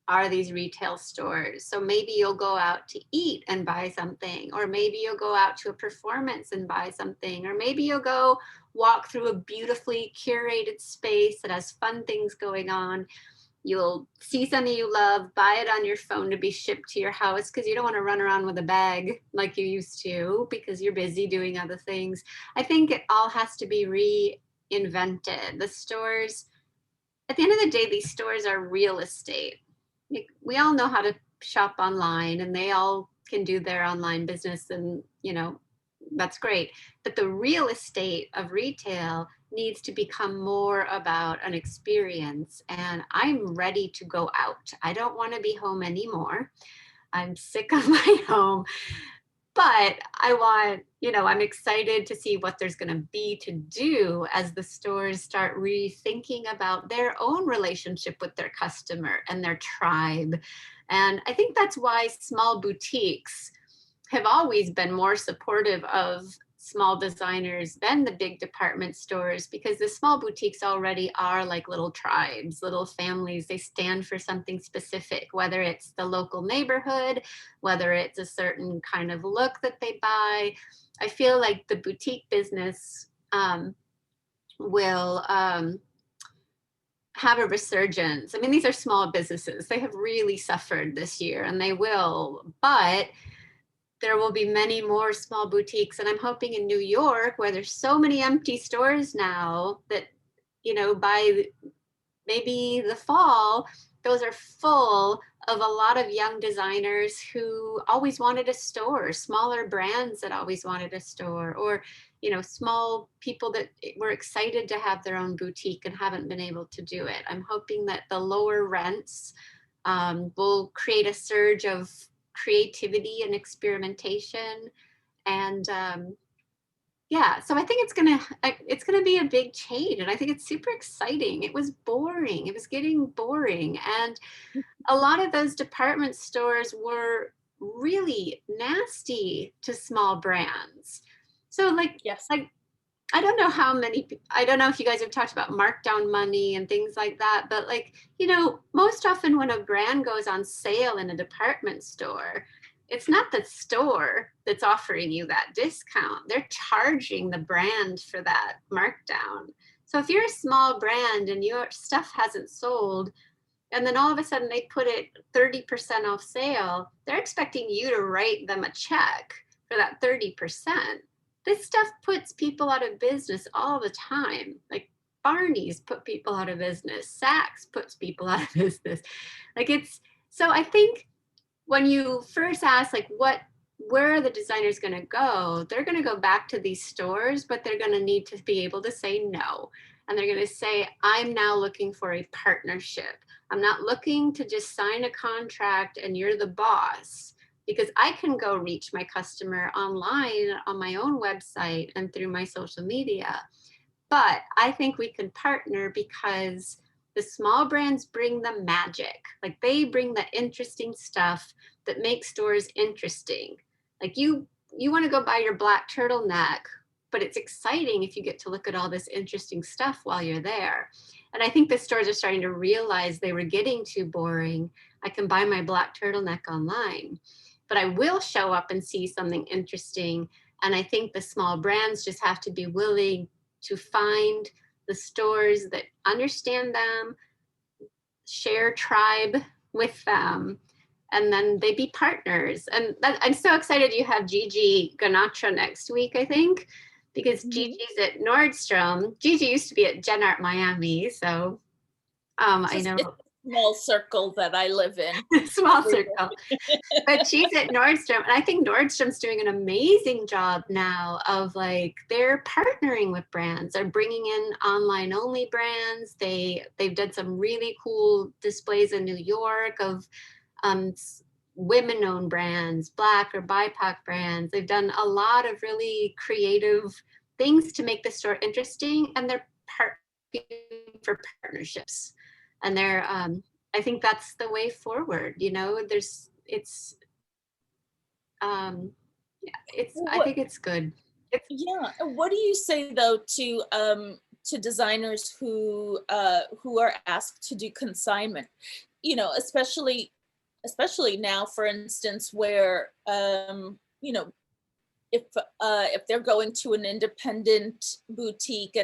are these retail stores. So maybe you'll go out to eat and buy something, or maybe you'll go out to a performance and buy something, or maybe you'll go walk through a beautifully curated space that has fun things going on. You'll see something you love, buy it on your phone to be shipped to your house, because you don't want to run around with a bag like you used to because you're busy doing other things. I think it all has to be reinvented. The stores, at the end of the day, these stores are real estate. We all know how to shop online, and they all can do their online business, and you know, that's great. But the real estate of retail needs to become more about an experience. And I'm ready to go out. I don't want to be home anymore. I'm sick of my home. But I want, you know, I'm excited to see what there's going to be to do as the stores start rethinking about their own relationship with their customer and their tribe. And I think that's why small boutiques have always been more supportive of small designers than the big department stores, because the small boutiques already are like little tribes, little families. They stand for something specific, whether it's the local neighborhood, whether it's a certain kind of look that they buy. I feel like the boutique business will have a resurgence. I mean, these are small businesses. They have really suffered this year, and they will, but there will be many more small boutiques. And I'm hoping in New York, where there's so many empty stores now, that, you know, by maybe the fall, those are full of a lot of young designers who always wanted a store, smaller brands that always wanted a store, or, you know, small people that were excited to have their own boutique and haven't been able to do it. I'm hoping that the lower rents will create a surge of creativity and experimentation. And yeah, so I think it's gonna be a big change, and I think it's super exciting. It was boring. It was getting boring, and a lot of those department stores were really nasty to small brands. So Yes. I don't know how many, I don't know if you guys have talked about markdown money and things like that, but like, you know, most often when a brand goes on sale in a department store, it's not the store that's offering you that discount. They're charging the brand for that markdown. So if you're a small brand and your stuff hasn't sold, and then all of a sudden they put it 30% off sale, they're expecting you to write them a check for that 30%. This stuff puts people out of business all the time. Like Barney's put people out of business. Saks puts people out of business. Like so I think when you first ask like where are the designers going to go, they're going to go back to these stores, but they're going to need to be able to say no. And they're going to say, I'm now looking for a partnership. I'm not looking to just sign a contract and you're the boss, because I can go reach my customer online on my own website and through my social media. But I think we can partner because the small brands bring the magic. Like they bring the interesting stuff that makes stores interesting. Like you want to go buy your black turtleneck, but it's exciting if you get to look at all this interesting stuff while you're there. And I think the stores are starting to realize they were getting too boring. I can buy my black turtleneck online, but I will show up and see something interesting. And I think the small brands just have to be willing to find the stores that understand them, share tribe with them, and then they be partners. And I'm so excited you have Gigi Ganatra next week, I think, because Gigi's at Nordstrom. Gigi used to be at Gen Art Miami, so I know. small circle that I live in. Small circle. But she's at Nordstrom, and I think Nordstrom's doing an amazing job now of like they're partnering with brands. They're bringing in online only brands. They've done some really cool displays in New York of women-owned brands, Black or BIPOC brands. They've done a lot of really creative things to make the store interesting, and they're for partnerships. And they're I think that's the way forward. You know, it's I think it's good. Yeah. What do you say though to designers who are asked to do consignment? You know, especially now, for instance, where you know, if they're going to an independent boutique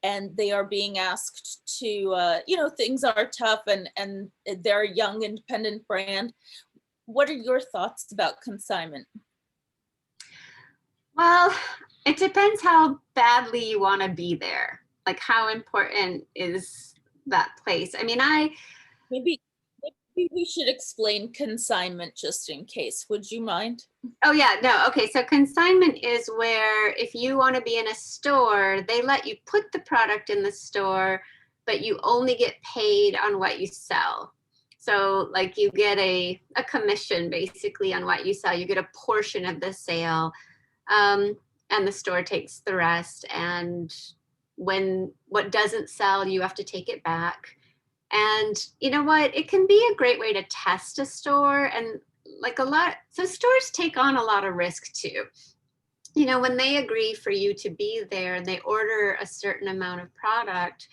and they are being asked to you know, things are tough and they're a young independent brand. What are your thoughts about consignment? Well, it depends how badly you want to be there. Like, how important is that place? I mean, Maybe we should explain consignment just in case. Would you mind? oh yeah, no, okay. So consignment is where if you want to be in a store, they let you put the product in the store, but you only get paid on what you sell. So like you get a commission basically on what you sell. You get a portion of the sale, and the store takes the rest. And when what doesn't sell, you have to take it back. And you know what? It can be a great way to test a store, and like so stores take on a lot of risk too. You know, when they agree for you to be there and they order a certain amount of product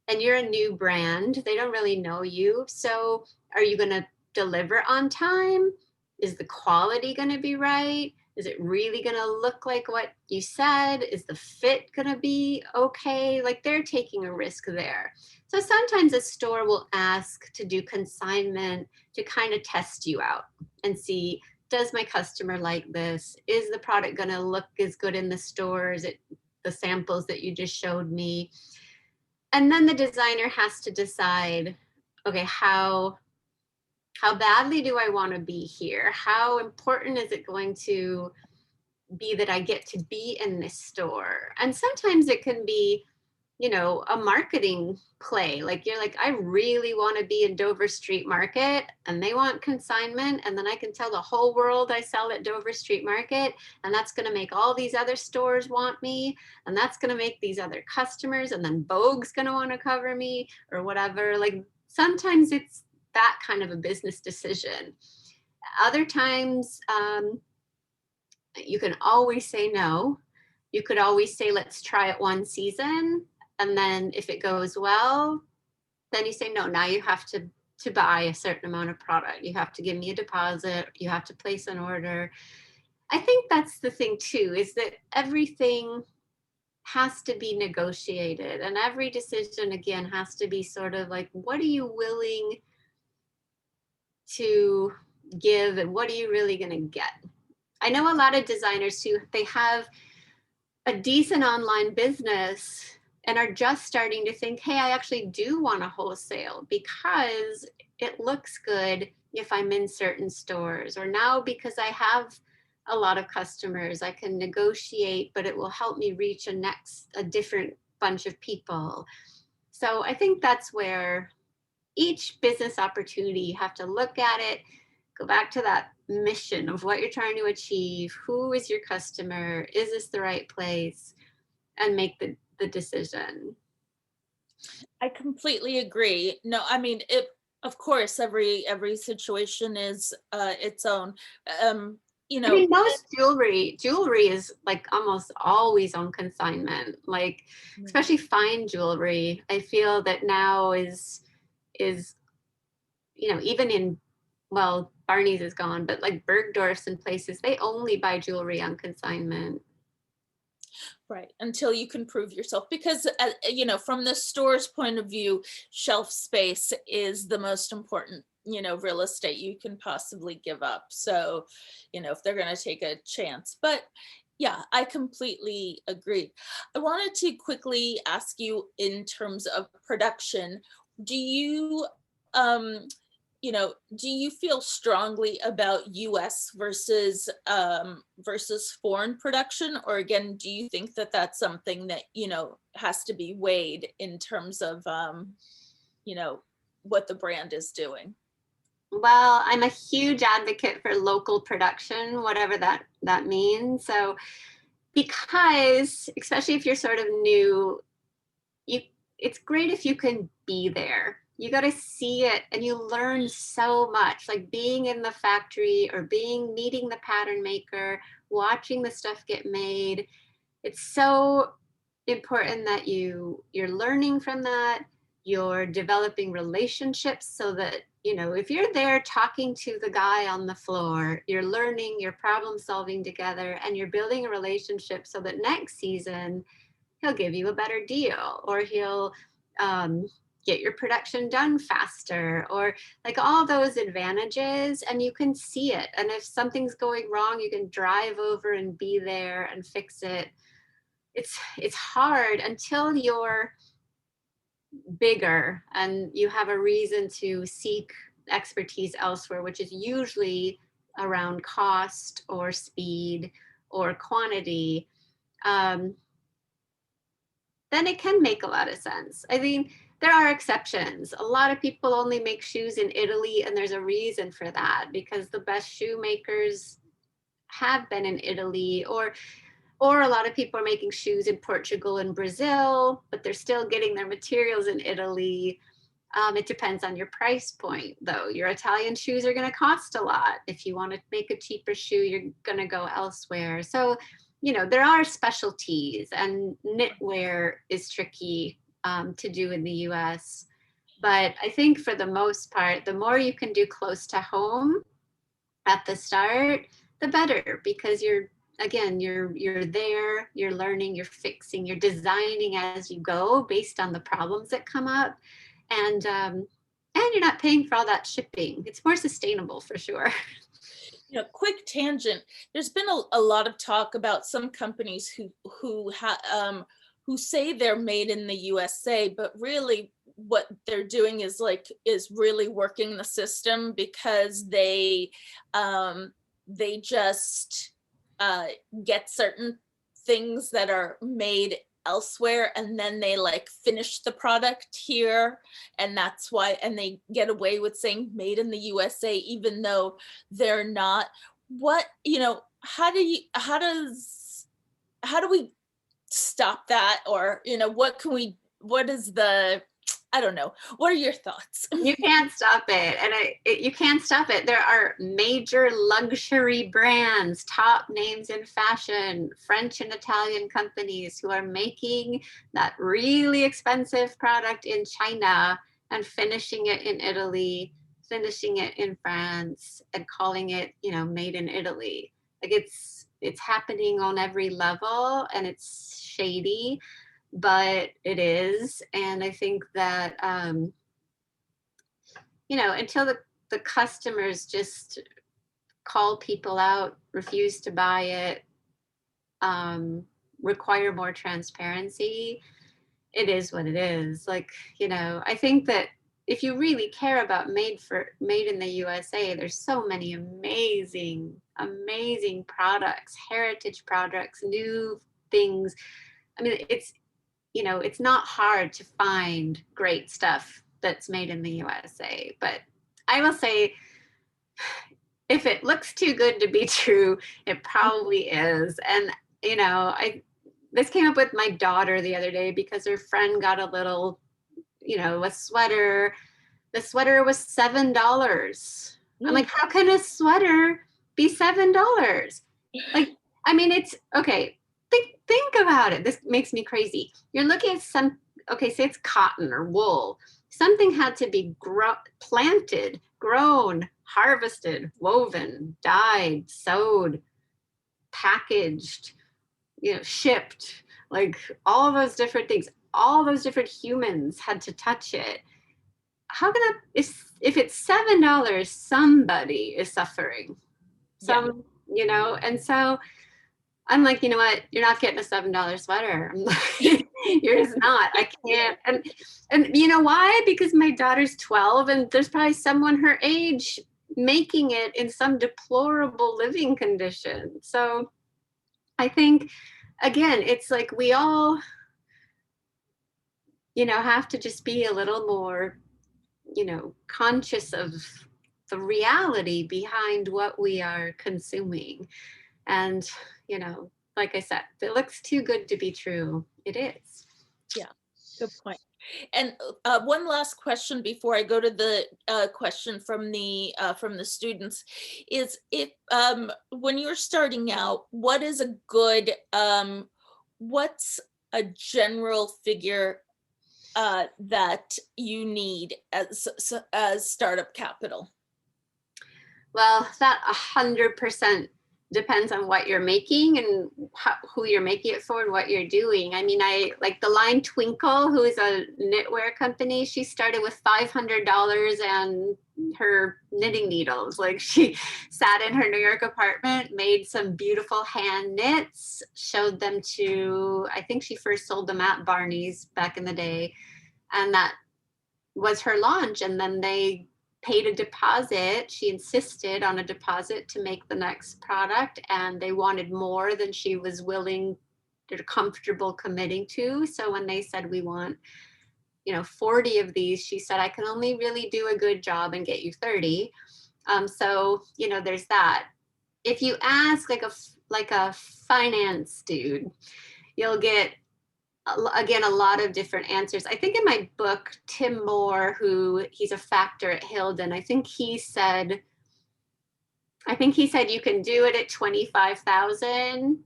and you're a new brand, they don't really know you. So are you going to deliver on time? Is the quality going to be right? Is it really going to look like what you said? Is the fit going to be okay? Like, they're taking a risk there. So sometimes a store will ask to do consignment to kind of test you out and see, does my customer like this? Is the product going to look as good in the store? Is it the samples that you just showed me? And then the designer has to decide, okay, how badly do I want to be here? How important is it going to be that I get to be in this store? And sometimes it can be, you know, a marketing play. Like, you're like, I really want to be in Dover Street Market, and they want consignment. And then I can tell the whole world I sell at Dover Street Market. And that's going to make all these other stores want me. And that's going to make these other customers. And then Vogue's going to want to cover me or whatever. Like, sometimes it's that kind of a business decision. Other times, you can always say no. You could always say, let's try it one season. And then if it goes well, then you say, no, now you have to buy a certain amount of product. You have to give me a deposit. You have to place an order. I think that's the thing too, is that everything has to be negotiated. And every decision, again, has to be sort of like, what are you willing to give and what are you really going to get? I know a lot of designers who they have a decent online business and are just starting to think, hey, I actually do want a wholesale because it looks good if I'm in certain stores. Or now because I have a lot of customers, I can negotiate, but it will help me reach a different bunch of people. So I think that's where each business opportunity, you have to look at it, go back to that mission of what you're trying to achieve. Who is your customer? Is this the right place? And make the decision. I completely agree. No, I mean, of course, every situation is its own. You I know, mean, most jewelry is like almost always on consignment, like especially fine jewelry. I feel that now is, you know, even in, well, Barney's is gone, but like Bergdorf's and places, they only buy jewelry on consignment. right, until you can prove yourself, because you know, from the store's point of view, shelf space is the most important, you know, real estate you can possibly give up. So, you know, if they're going to take a chance. But yeah, I completely agree. I wanted to quickly ask you, in terms of production, do you you know, do you feel strongly about US versus foreign production? Or again, do you think that that's something that, you know, has to be weighed in terms of, you know, what the brand is doing? Well, I'm a huge advocate for local production, whatever that means. So because, especially if you're sort of new, you it's great if you can be there. You got to see it and you learn so much, like being in the factory or meeting the pattern maker, watching the stuff get made. It's so important that you're learning from that, you're developing relationships so that, you know, if you're there talking to the guy on the floor, you're learning, you're problem solving together, and you're building a relationship so that next season he'll give you a better deal, or he'll get your production done faster, or like all those advantages, and you can see it. And if something's going wrong, you can drive over and be there and fix it. It's hard until you're bigger and you have a reason to seek expertise elsewhere, which is usually around cost or speed or quantity. Then it can make a lot of sense. I mean, there are exceptions. A lot of people only make shoes in Italy, and there's a reason for that, because the best shoemakers have been in Italy, or a lot of people are making shoes in Portugal and Brazil, but they're still getting their materials in Italy. It depends on your price point, though. Your Italian shoes are going to cost a lot. If you want to make a cheaper shoe, you're going to go elsewhere. So, you know, there are specialties, and knitwear is tricky to do in the US. But I think for the most part, the more you can do close to home at the start, the better, because you're there, you're learning, you're fixing, you're designing as you go based on the problems that come up. And you're not paying for all that shipping. It's more sustainable for sure. You know, quick tangent. There's been a lot of talk about some companies who say they're made in the USA, but really what they're doing is really working the system, because they just get certain things that are made elsewhere, and then they like finish the product here, and that's why, and they get away with saying made in the USA even though they're not. What, you know, how do we stop that? Or, you know, what is the, I don't know, what are your thoughts? You can't stop it. And you can't stop it. There are major luxury brands, top names in fashion, French and Italian companies who are making that really expensive product in China and finishing it in Italy, finishing it in France, and calling it, you know, made in Italy. Like it's happening on every level, and it's shady, but it is. And I think that you know, until the customers just call people out, refuse to buy it, require more transparency, it is what it is. Like, you know, I think that if you really care about made in the USA, there's so many amazing products, heritage products, new things. I mean, it's, you know, it's not hard to find great stuff that's made in the USA. But I will say, if it looks too good to be true, it probably is. And, you know, this came up with my daughter the other day, because her friend got a little, you know, a sweater. The sweater was $7. I'm like, how can a sweater be $7? Like, I mean, it's okay. Think about it. This makes me crazy. You're looking at say it's cotton or wool. Something had to be planted, grown, harvested, woven, dyed, sewed, packaged, you know, shipped, like all of those different things. All those different humans had to touch it. How can if it's $7, somebody is suffering. You know, and so I'm like, you know what? You're not getting a $7 sweater. Yours not. I can't. And you know why? Because my daughter's 12 and there's probably someone her age making it in some deplorable living condition. So I think, again, it's like we all, have to just be a little more, conscious of the reality behind what we are consuming. And, like I said, if it looks too good to be true, it is. Yeah, good point. And one last question before I go to the question from the students is, if when you're starting out, what is a good what's a general figure that you need as startup capital? Well, that 100% depends on what you're making and who you're making it for and what you're doing. I mean, I like the line Twinkle, who is a knitwear company. She started with $500 and her knitting needles. Like, she sat in her New York apartment, made some beautiful hand knits, showed them to, I think she first sold them at Barney's back in the day. And that was her launch. And then they paid a deposit. She insisted on a deposit to make the next product, and they wanted more than she was willing or comfortable committing to. So when they said, we want 40 of these, she said, I can only really do a good job and get you 30. So there's that. If you ask like a finance dude, you'll get, again, a lot of different answers. I think in my book, Tim Moore, he's a factor at Hilden, I think he said you can do it at 25,000,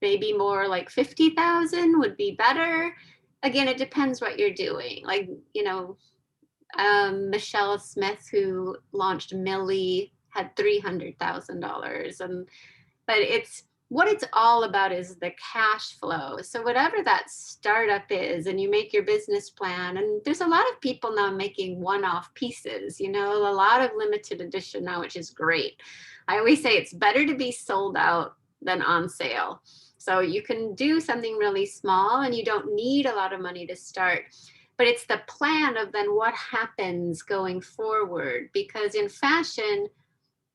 maybe more like 50,000 would be better. Again, it depends what you're doing. Like, Michelle Smith, who launched Millie, had $300,000. But what it's all about is the cash flow. So whatever that startup is, and you make your business plan, and there's a lot of people now making one-off pieces, a lot of limited edition now, which is great. I always say it's better to be sold out than on sale. So you can do something really small and you don't need a lot of money to start. But it's the plan of then what happens going forward, because in fashion,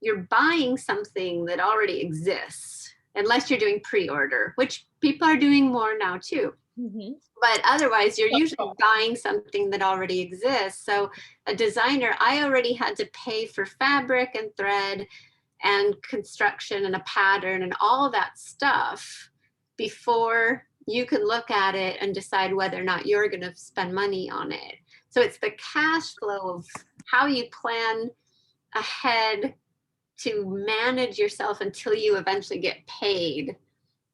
you're buying something that already exists, unless you're doing pre-order, which people are doing more now too. Mm-hmm. But otherwise, you're usually buying something that already exists. So a designer, I already had to pay for fabric and thread and construction and a pattern and all that stuff before you can look at it and decide whether or not you're going to spend money on it. So it's the cash flow of how you plan ahead to manage yourself until you eventually get paid.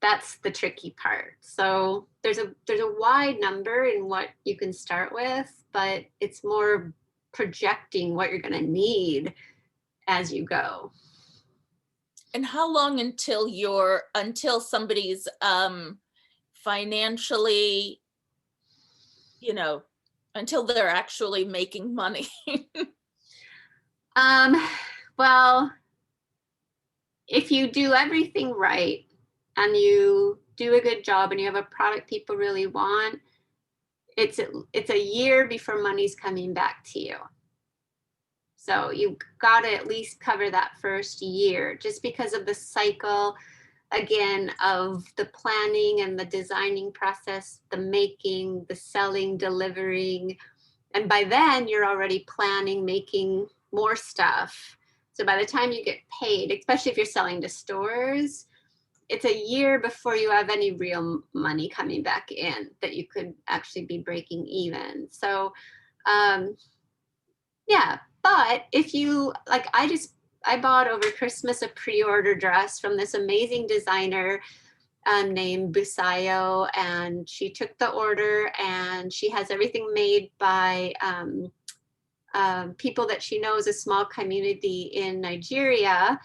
That's the tricky part. So there's a wide number in what you can start with, but it's more projecting what you're going to need as you go. And how long until somebody's financially, until they're actually making money? Well, if you do everything right and you do a good job and you have a product people really want, it's a year before money's coming back to you. So you got to at least cover that first year, just because of the cycle, again, of the planning and the designing process, the making, the selling, delivering. And by then you're already planning, making more stuff. So by the time you get paid, especially if you're selling to stores, it's a year before you have any real money coming back in that you could actually be breaking even. So yeah, but if you, like, I bought over Christmas a pre-order dress from this amazing designer named Busayo, and she took the order and she has everything made by people that she knows, a small community in Nigeria.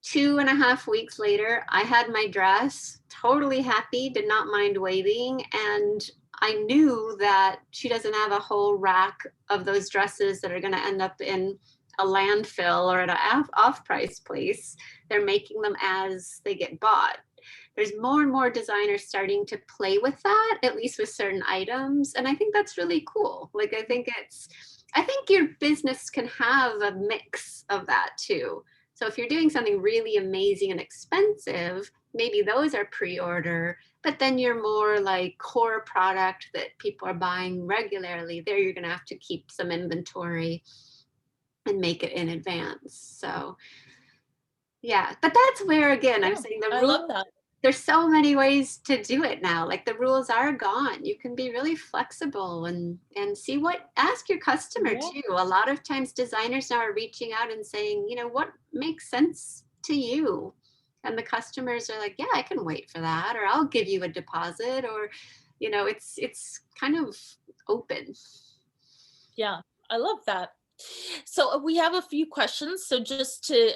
2.5 weeks later, I had my dress, totally happy, did not mind waiting. And I knew that she doesn't have a whole rack of those dresses that are going to end up in a landfill or at an off-price place. They're making them as they get bought. there's more and more designers starting to play with that, at least with certain items. And I think that's really cool. Like, I think your business can have a mix of that too. So if you're doing something really amazing and expensive, maybe those are pre-order, but then you're more like core product that people are buying regularly. There you're gonna have to keep some inventory and make it in advance. So yeah, but that's where, again, I'm saying the I rules, love that. there's so many ways to do it now. Like, the rules are gone. You can be really flexible and see ask your customer Yeah. too. A lot of times designers now are reaching out and saying, what makes sense to you? And the customers are like, yeah, I can wait for that, or I'll give you a deposit, or, it's kind of open. Yeah, I love that. So we have a few questions. So just to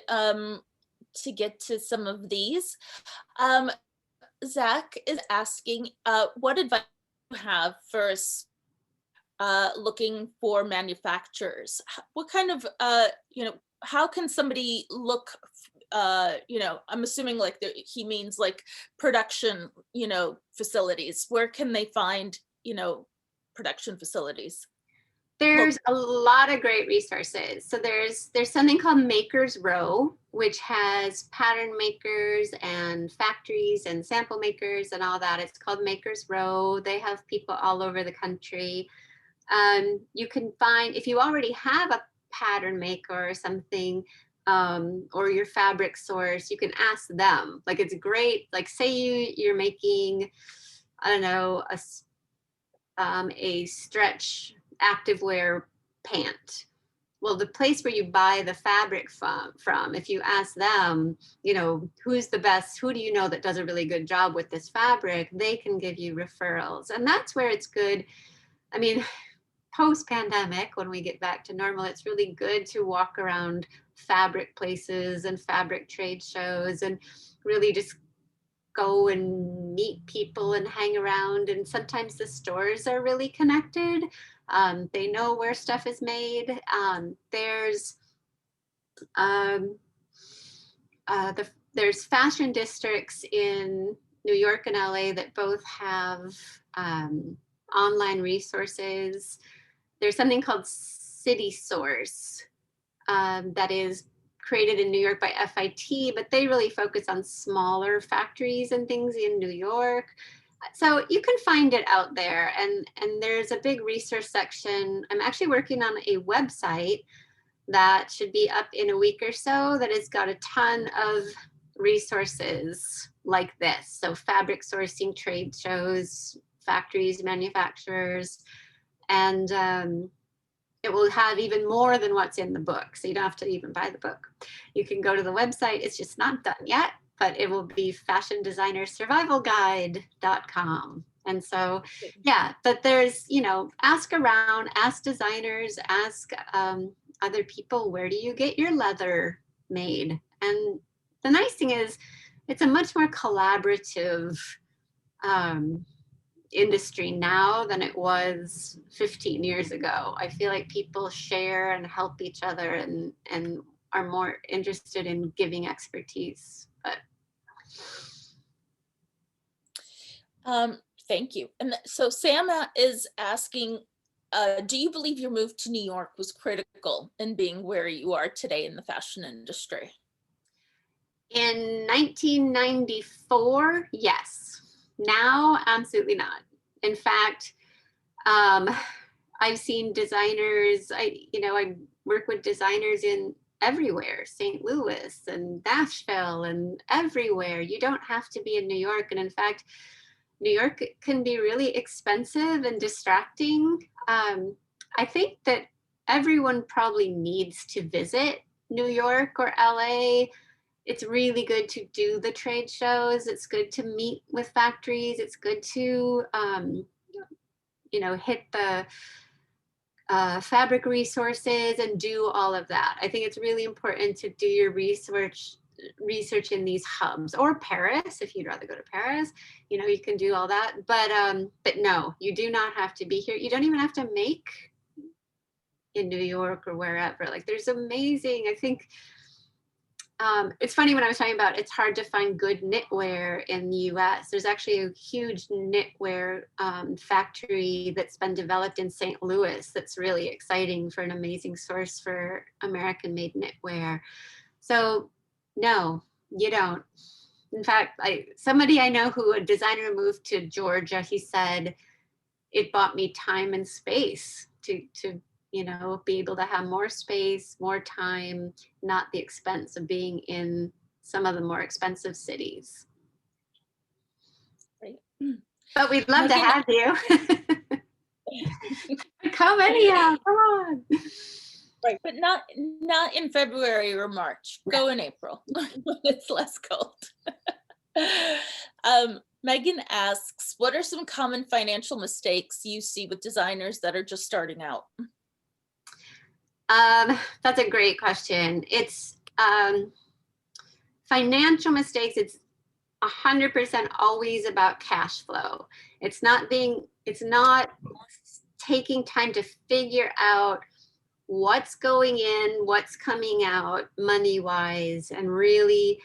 get to some of these, Zach is asking, what advice do you have for looking for manufacturers? What kind of how can somebody look? I'm assuming like he means like production, facilities. Where can they find production facilities? There's a lot of great resources. So there's something called Makers Row, which has pattern makers and factories and sample makers and all that. It's called Makers Row. They have people all over the country. You can find, if you already have a pattern maker or something, or your fabric source, you can ask them. Like, it's great. Like, say you're making, I don't know, a stretch activewear pant. Well, the place where you buy the fabric from, if you ask them, who's the best, who do you know that does a really good job with this fabric, they can give you referrals. And that's where it's good. I mean, post-pandemic, when we get back to normal, it's really good to walk around fabric places and fabric trade shows and really just go and meet people and hang around. And sometimes the stores are really connected. They know where stuff is made. There's fashion districts in New York and LA that both have online resources. There's something called City Source that is created in New York by FIT, but they really focus on smaller factories and things in New York. So you can find it out there, and there's a big resource section. I'm actually working on a website that should be up in a week or so that has got a ton of resources like this. So fabric sourcing, trade shows, factories, manufacturers, and it will have even more than what's in the book. So you don't have to even buy the book. You can go to the website. It's just not done yet, but it will be fashiondesignersurvivalguide.com. And so, yeah, but there's, ask around, ask designers, ask other people, where do you get your leather made? And the nice thing is, it's a much more collaborative industry now than it was 15 years ago. I feel like people share and help each other and are more interested in giving expertise. But thank you. And so Sam is asking, do you believe your move to New York was critical in being where you are today in the fashion industry? In 1994, yes. Now, absolutely not. In fact, I've seen designers, I work with designers in everywhere, St. Louis and Nashville and everywhere. You don't have to be in New York. And in fact, New York can be really expensive and distracting. I think that everyone probably needs to visit New York or LA. It's really good to do the trade shows. It's good to meet with factories. It's good to, hit the fabric resources and do all of that. I think it's really important to do your research in these hubs, or Paris, if you'd rather go to Paris, you can do all that. But no, you do not have to be here. You don't even have to make in New York or wherever. Like, there's amazing, I think, It's funny when I was talking about it's hard to find good knitwear in the US. There's actually a huge knitwear factory that's been developed in St. Louis that's really exciting for an amazing source for American-made knitwear. So no, you don't. In fact, somebody I know a designer moved to Georgia, he said, it bought me time and space to be able to have more space, more time, not the expense of being in some of the more expensive cities. Right. But we'd love to Megan- have you. Come anyhow, come on. Right, but not in February or March. Go in April when it's less cold. Megan asks, what are some common financial mistakes you see with designers that are just starting out? That's a great question. It's financial mistakes. It's 100% always about cash flow. It's not taking time to figure out what's going in, what's coming out money-wise, and really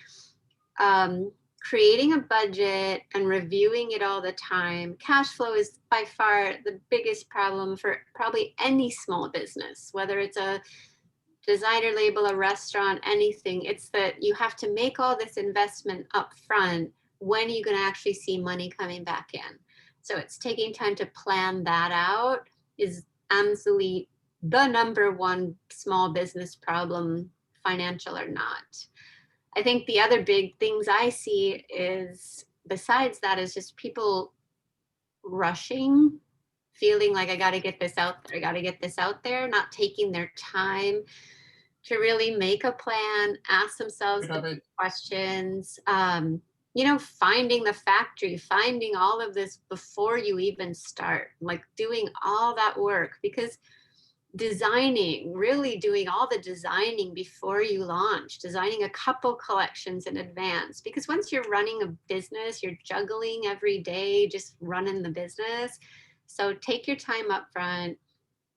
creating a budget and reviewing it all the time. Cash flow is by far the biggest problem for probably any small business, whether it's a designer label, a restaurant, anything. It's that you have to make all this investment up front. When are you going to actually see money coming back in? So it's taking time to plan that out is absolutely the number one small business problem, financial or not. I think the other big things I see is, besides that, is just people rushing, feeling like I got to get this out there, I got to get this out there, not taking their time to really make a plan, ask themselves the big questions, finding the factory, finding all of this before you even start, like doing all that work, because really doing all the designing before you launch, designing a couple collections in advance, because once you're running a business, you're juggling every day, just running the business. So take your time up front,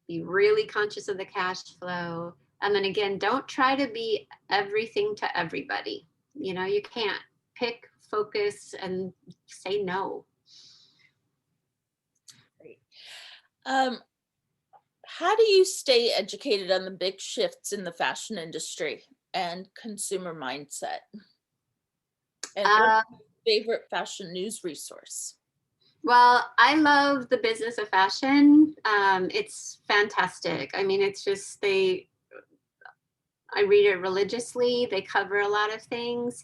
be really conscious of the cash flow. And then again, don't try to be everything to everybody. You can't. Pick, focus, and say no. Great. How do you stay educated on the big shifts in the fashion industry and consumer mindset? And what's your favorite fashion news resource? Well, I love the Business of Fashion. It's fantastic. I mean, it's just I read it religiously. They cover a lot of things.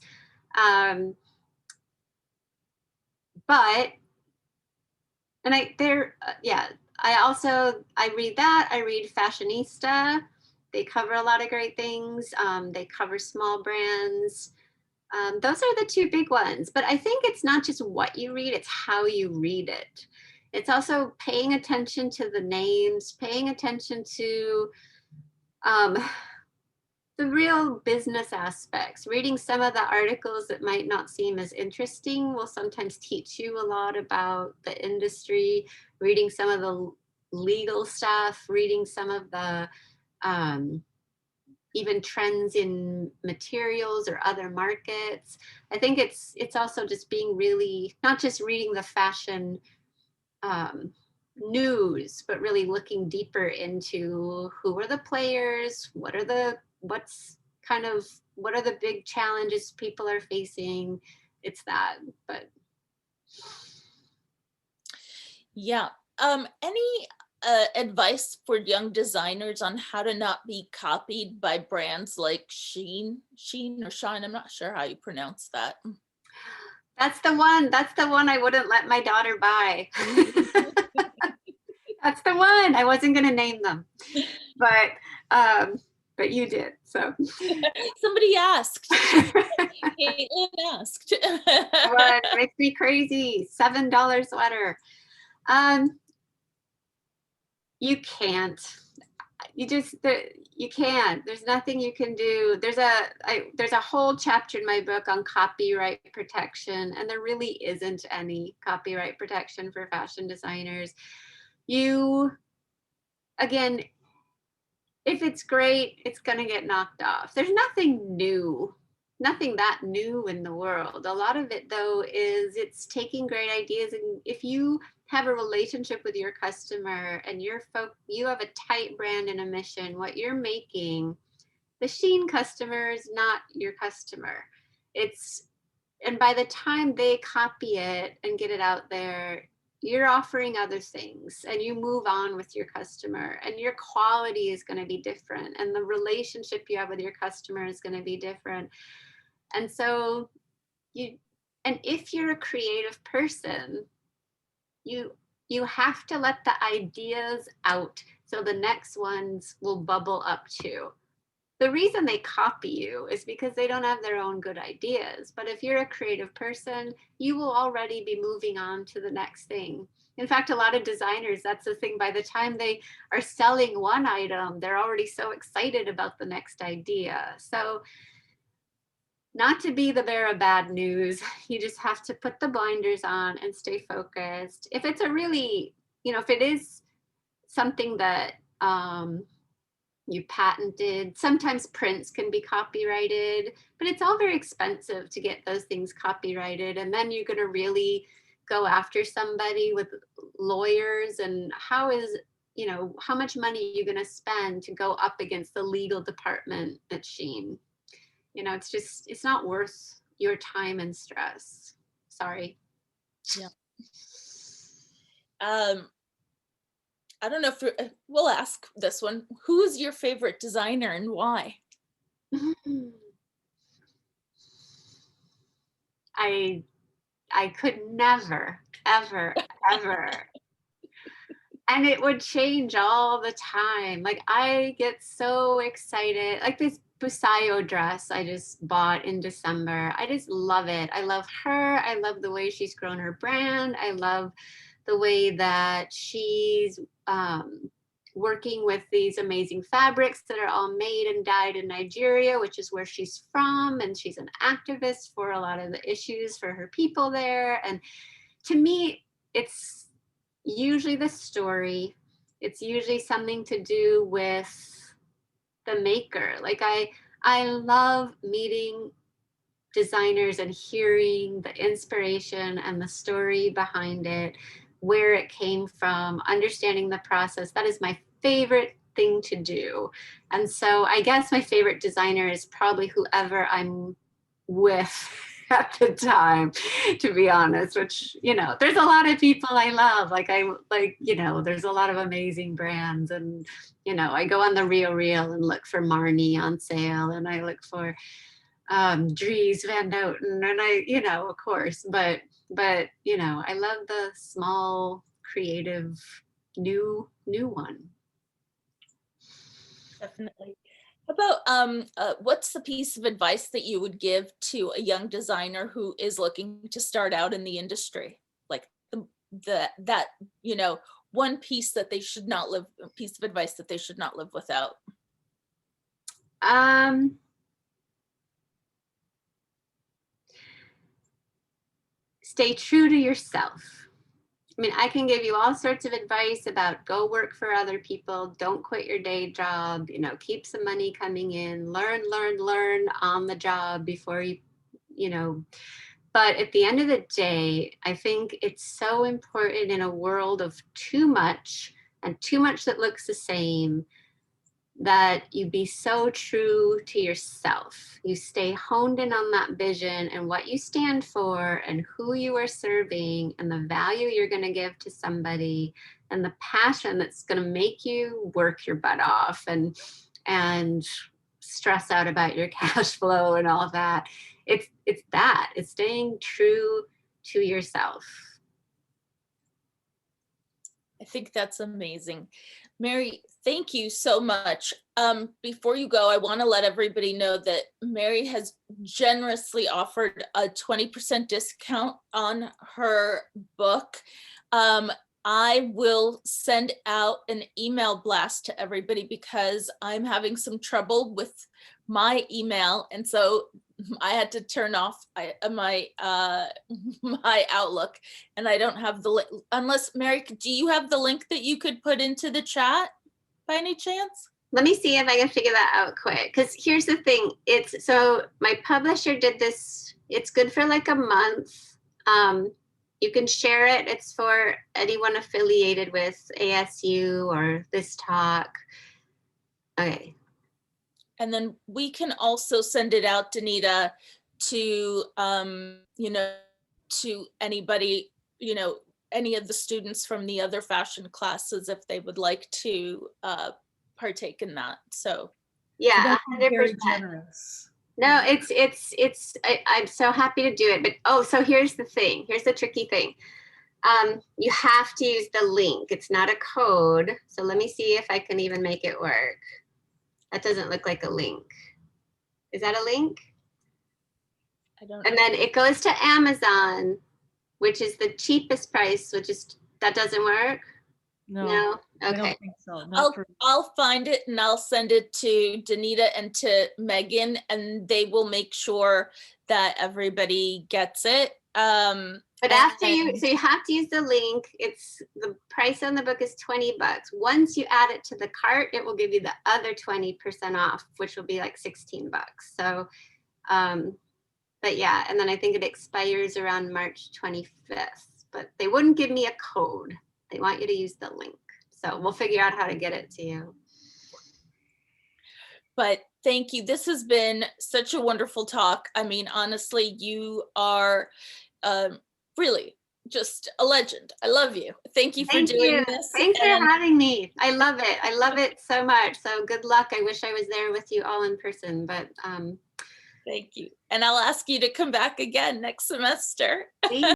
I read that. I read Fashionista. They cover a lot of great things. They cover small brands. Those are the two big ones. But I think it's not just what you read, it's how you read it. It's also paying attention to the names, paying attention to the real business aspects. Reading some of the articles that might not seem as interesting will sometimes teach you a lot about the industry. Reading some of the legal stuff, reading some of the even trends in materials or other markets. I think it's also just being really, not just reading the fashion news, but really looking deeper into who are the players, what are the big challenges people are facing. It's that, but. Yeah. Any advice for young designers on how to not be copied by brands like Sheen or Shine? I'm not sure how you pronounce that. That's the one I wouldn't let my daughter buy. That's the one. I wasn't going to name them, but you did. So somebody asked. Caitlin asked. What makes me crazy? $7 sweater. You can't. You can't. There's nothing you can do. There's a whole chapter in my book on copyright protection, and there really isn't any copyright protection for fashion designers. Again, if it's great, it's going to get knocked off. There's nothing new nothing that new in the world. A lot of it though is it's taking great ideas, and if you have a relationship with your customer and you have a tight brand and a mission, what you're making, the Shein customer is not your customer. And by the time they copy it and get it out there, you're offering other things and you move on with your customer, and your quality is going to be different, and the relationship you have with your customer is going to be different. And so and if you're a creative person, you have to let the ideas out so the next ones will bubble up too. The reason they copy you is because they don't have their own good ideas. But if you're a creative person, you will already be moving on to the next thing. In fact, a lot of designers, that's the thing, by the time they are selling one item, they're already so excited about the next idea. So not to be the bearer of bad news, you just have to put the blinders on and stay focused. If it's a really, if it is something that you patented, sometimes prints can be copyrighted, but it's all very expensive to get those things copyrighted. And then you're going to really go after somebody with lawyers, and how much money are you going to spend to go up against the legal department at Shein? It's not worth your time and stress. Sorry. Yeah. I don't know if we'll ask this one. Who's your favorite designer and why? I could never, ever, ever. And it would change all the time. Like, I get so excited. Like this Busayo dress I just bought in December. I just love it. I love her. I love the way she's grown her brand. I love the way that she's working with these amazing fabrics that are all made and dyed in Nigeria, which is where she's from. And she's an activist for a lot of the issues for her people there. And to me, it's usually the story. It's usually something to do with the maker. Like I love meeting designers and hearing the inspiration and the story behind it, where it came from, understanding the process. That is my favorite thing to do. And so I guess my favorite designer is probably whoever I'm with at the time, to be honest, which, there's a lot of people I love. There's a lot of amazing brands, and, I go on the Real and look for Marnie on sale, and I look for Dries Van Noten, and of course, but I love the small, creative, new one. Definitely. How about what's the piece of advice that you would give to a young designer who is looking to start out in the industry? Like that one piece that they should not live, a piece of advice that they should not live without. Stay true to yourself. I mean, I can give you all sorts of advice about go work for other people, don't quit your day job, keep some money coming in, learn on the job before you. But at the end of the day, I think it's so important in a world of too much that looks the same, that you be so true to yourself. You stay honed in on that vision and what you stand for and who you are serving and the value you're going to give to somebody and the passion that's going to make you work your butt off and stress out about your cash flow and all of that. It's staying true to yourself. I think that's amazing. Mary, thank you so much. Before you go, I want to let everybody know that Mary has generously offered a 20% discount on her book. I will send out an email blast to everybody because I'm having some trouble with my email. And so I had to turn off my Outlook, and I don't have the link. Unless, Mary, do you have the link that you could put into the chat by any chance? let me see if I can figure that out quick. Because here's the thing. So my publisher did this. It's good for like a month. You can share it. It's for anyone affiliated with ASU or this talk. Okay. And then we can also send it out, Danita, to, to anybody, any of the students from the other fashion classes if they would like to partake in that. So yeah, That's 100%. very generous. No, I'm so happy to do it. But so here's the thing. Here's the tricky thing. You have to use the link. It's not a code. So let me see if I can even make it work. That doesn't look like a link. Is that a link? I don't know. And then it goes to Amazon, which is the cheapest price, that doesn't work? No? I Okay. don't think so. Not for, I'll find it and I'll send it to Danita and to Megan, and they will make sure that everybody gets it. But so you have to use the link. The price on the book is $20. Once you add it to the cart, it will give you the other 20% off, which will be like $16. So, but yeah, and then I think it expires around March 25th, but they wouldn't give me a code. They want you to use the link. So we'll figure out how to get it to you. But thank you. This has been such a wonderful talk. I mean, honestly, you are really just a legend. I love you. Thank you for doing this. Thanks for having me. I love it. I love it so much. So good luck. I wish I was there with you all in person, but thank you. And I'll ask you to come back again next semester.